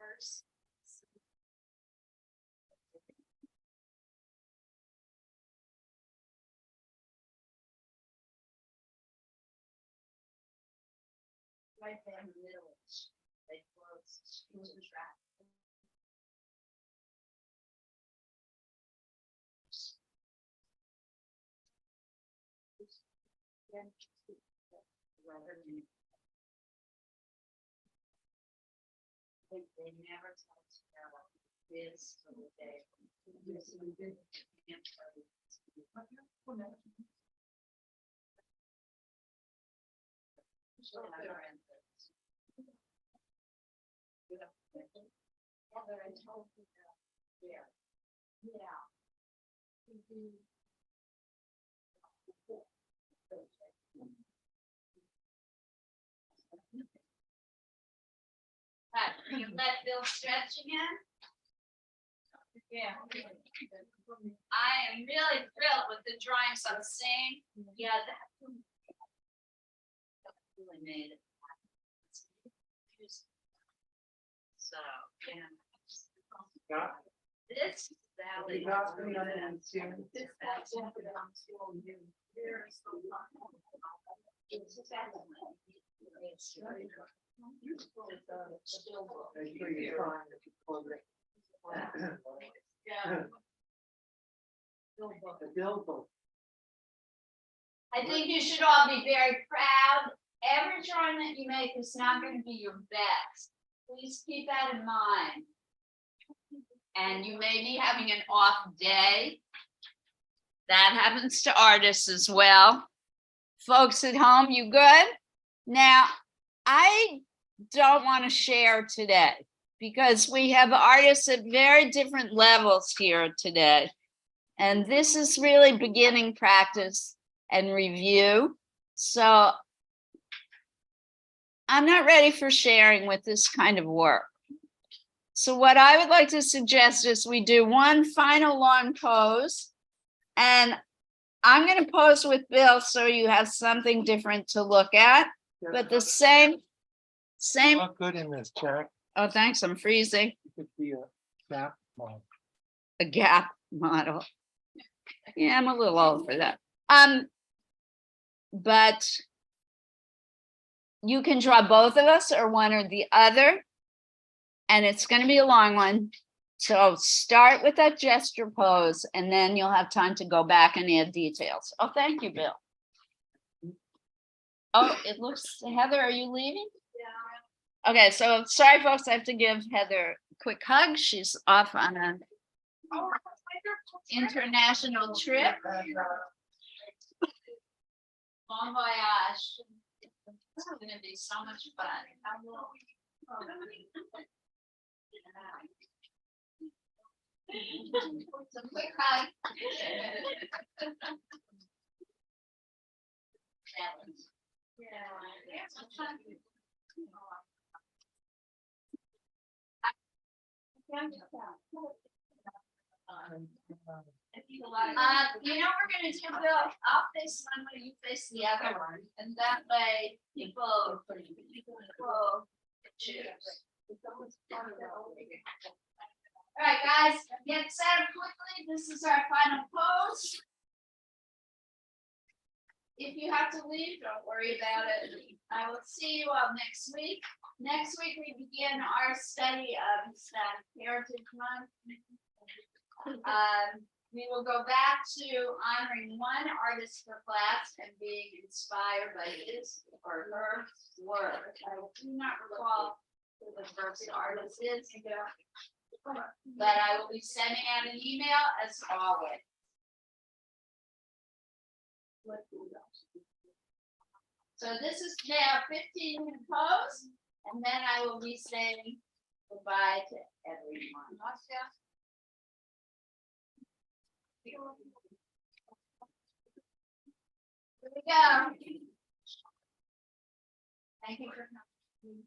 First. Right there in the middle, they close the traffic. They never tell us about this till the day. Can you let Bill stretch again? Yeah. I am really thrilled with the drawings I'm seeing. Yeah, that really made it. So, yeah. This valley. I think you should all be very proud. Every drawing that you make is not going to be your best. Please keep that in mind. And you may be having an off day. That happens to artists as well. Folks at home, you good? Now, I don't want to share today because we have artists at very different levels here today. And this is really beginning practice and review. So I'm not ready for sharing with this kind of work. So what I would like to suggest is we do one final long pose, and I'm going to pose with Bill so you have something different to look at, but the same. Look good in this, Jack. Oh, thanks. I'm freezing. You could be a gap model. A gap model. Yeah, I'm a little old for that. But you can draw both of us or one or the other, and it's going to be a long one. So start with that gesture pose, and then you'll have time to go back and add details. Oh, thank you, Bill. Oh, it looks, Heather, are you leaving? Yeah. Okay, so sorry, folks, I have to give Heather a quick hug. She's off on an international trip. Bon voyage. It's going to be so much fun. It's a quick hug. You know, we're gonna do, Bill, I'll face one way, you face the other one, and that way people choose. All right, guys, get set up quickly. This is our final pose. If you have to leave, don't worry about it. I will see you all next week. Next week, we begin our study of Hispanic Heritage Month. We will go back to honoring one artist per class and being inspired by his or her work. I do not recall who the first artist is, but I will be sending out an email as always. So this is now 15-minute pose, and then I will be saying goodbye to everyone. Here we go. Thank you for coming.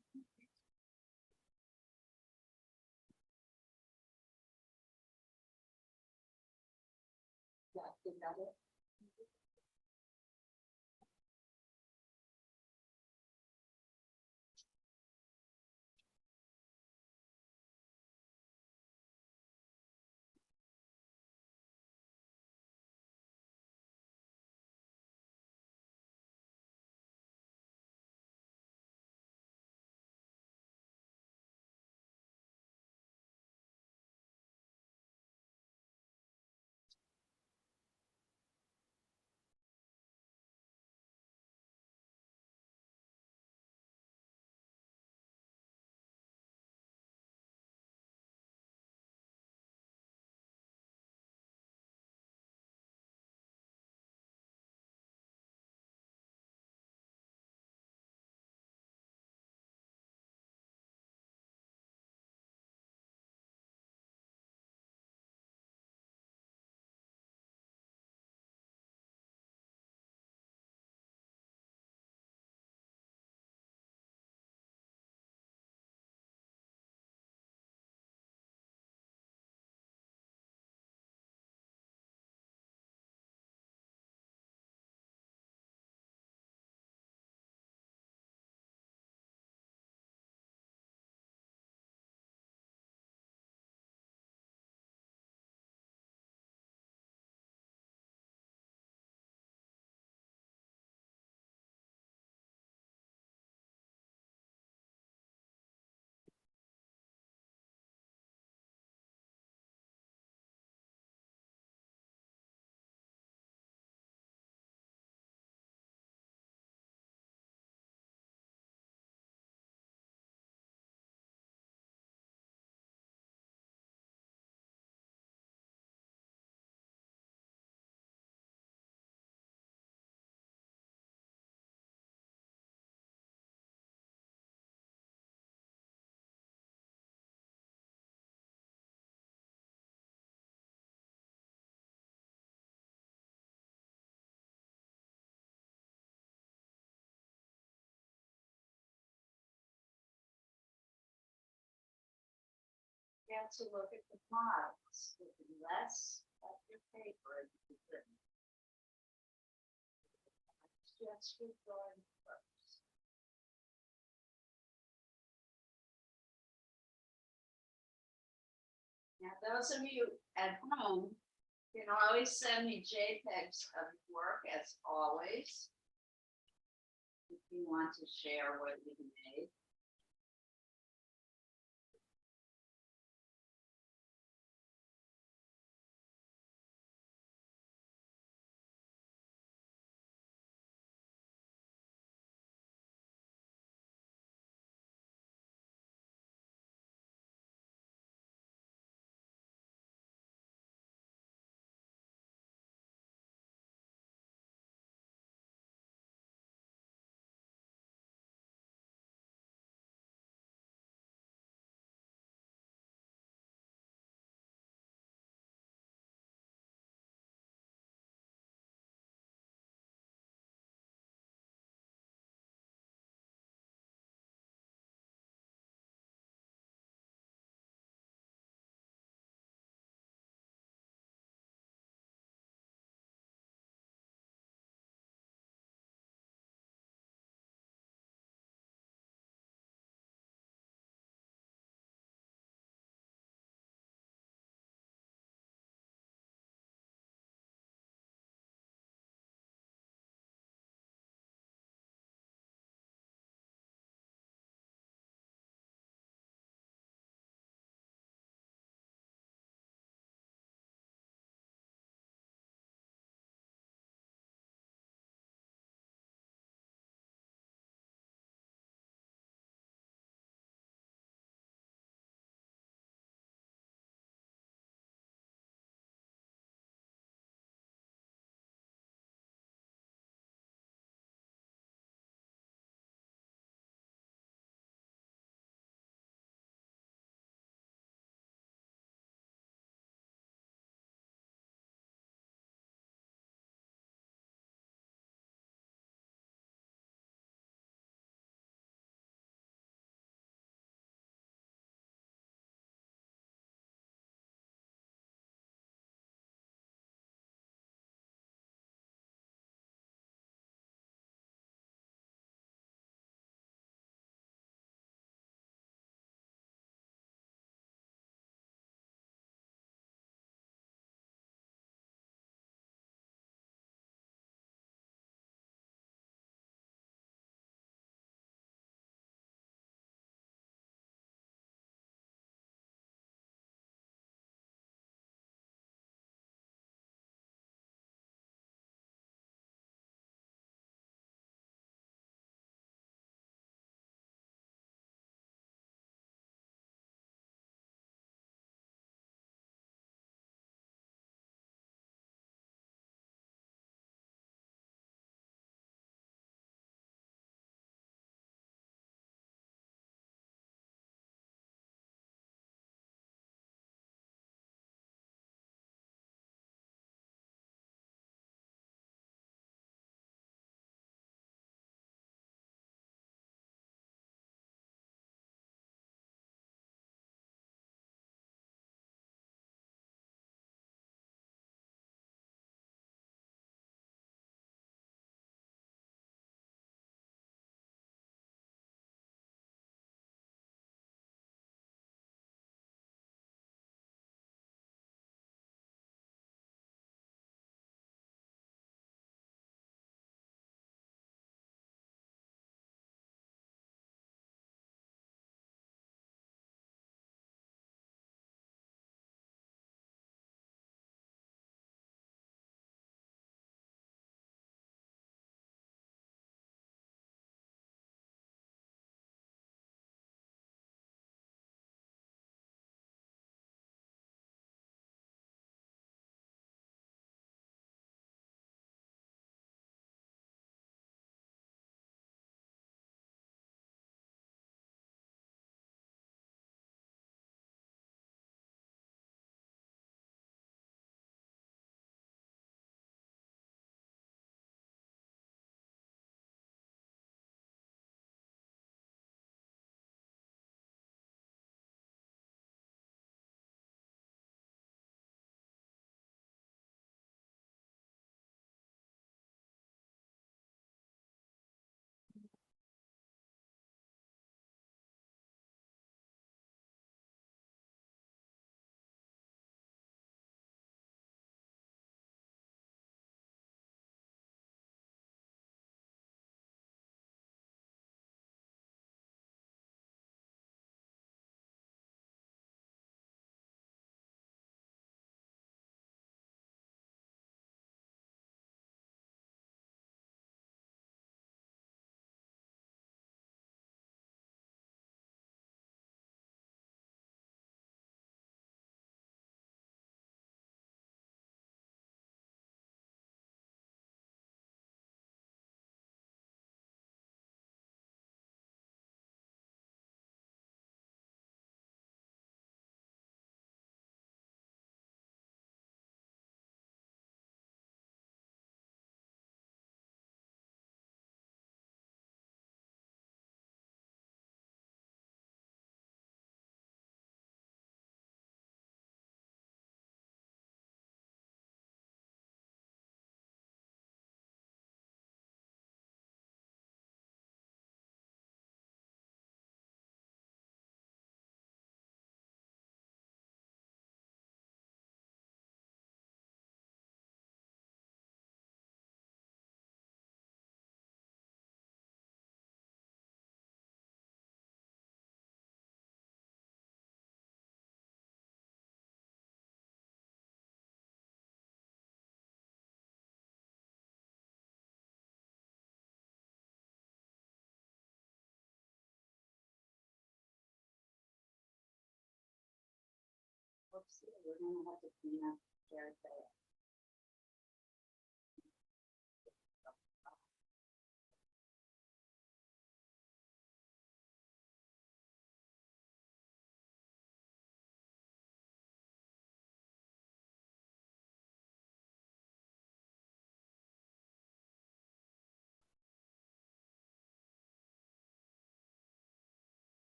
Get to look at the models with less of your paper. Just keep going first. Now, those of you at home can always send me JPEGs of work as always. If you want to share what you made.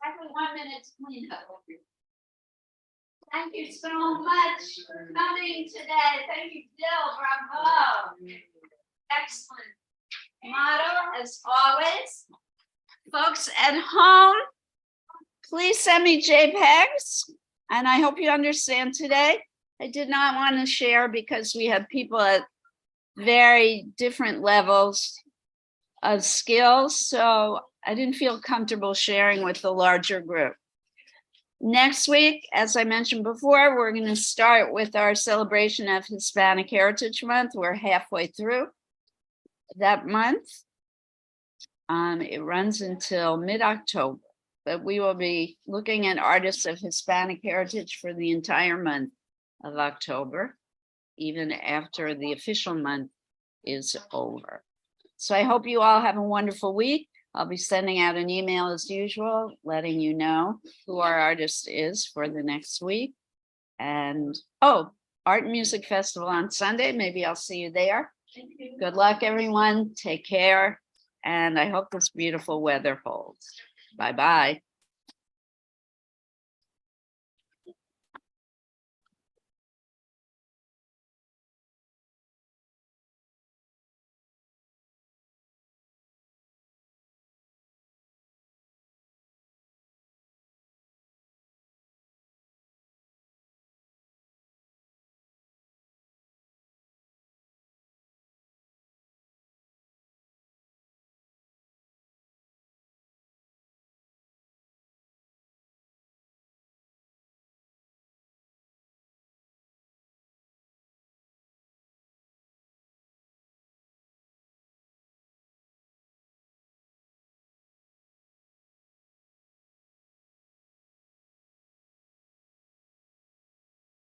Exactly 1 minute to clean up. Thank you so much for coming today. Thank you, Jill. Bravo. Excellent motto as always. Folks at home, please send me JPEGs. And I hope you understand today. I did not want to share because we have people at very different levels of skills. So I didn't feel comfortable sharing with the larger group. Next week, as I mentioned before, we're going to start with our celebration of Hispanic Heritage Month. We're halfway through that month. It runs until mid-October, but we will be looking at artists of Hispanic heritage for the entire month of October, even after the official month is over. So I hope you all have a wonderful week. I'll be sending out an email as usual, letting you know who our artist is for the next week. And, oh, Art and Music Festival on Sunday. Maybe I'll see you there. Good luck, everyone. Take care. And I hope this beautiful weather holds. Bye-bye.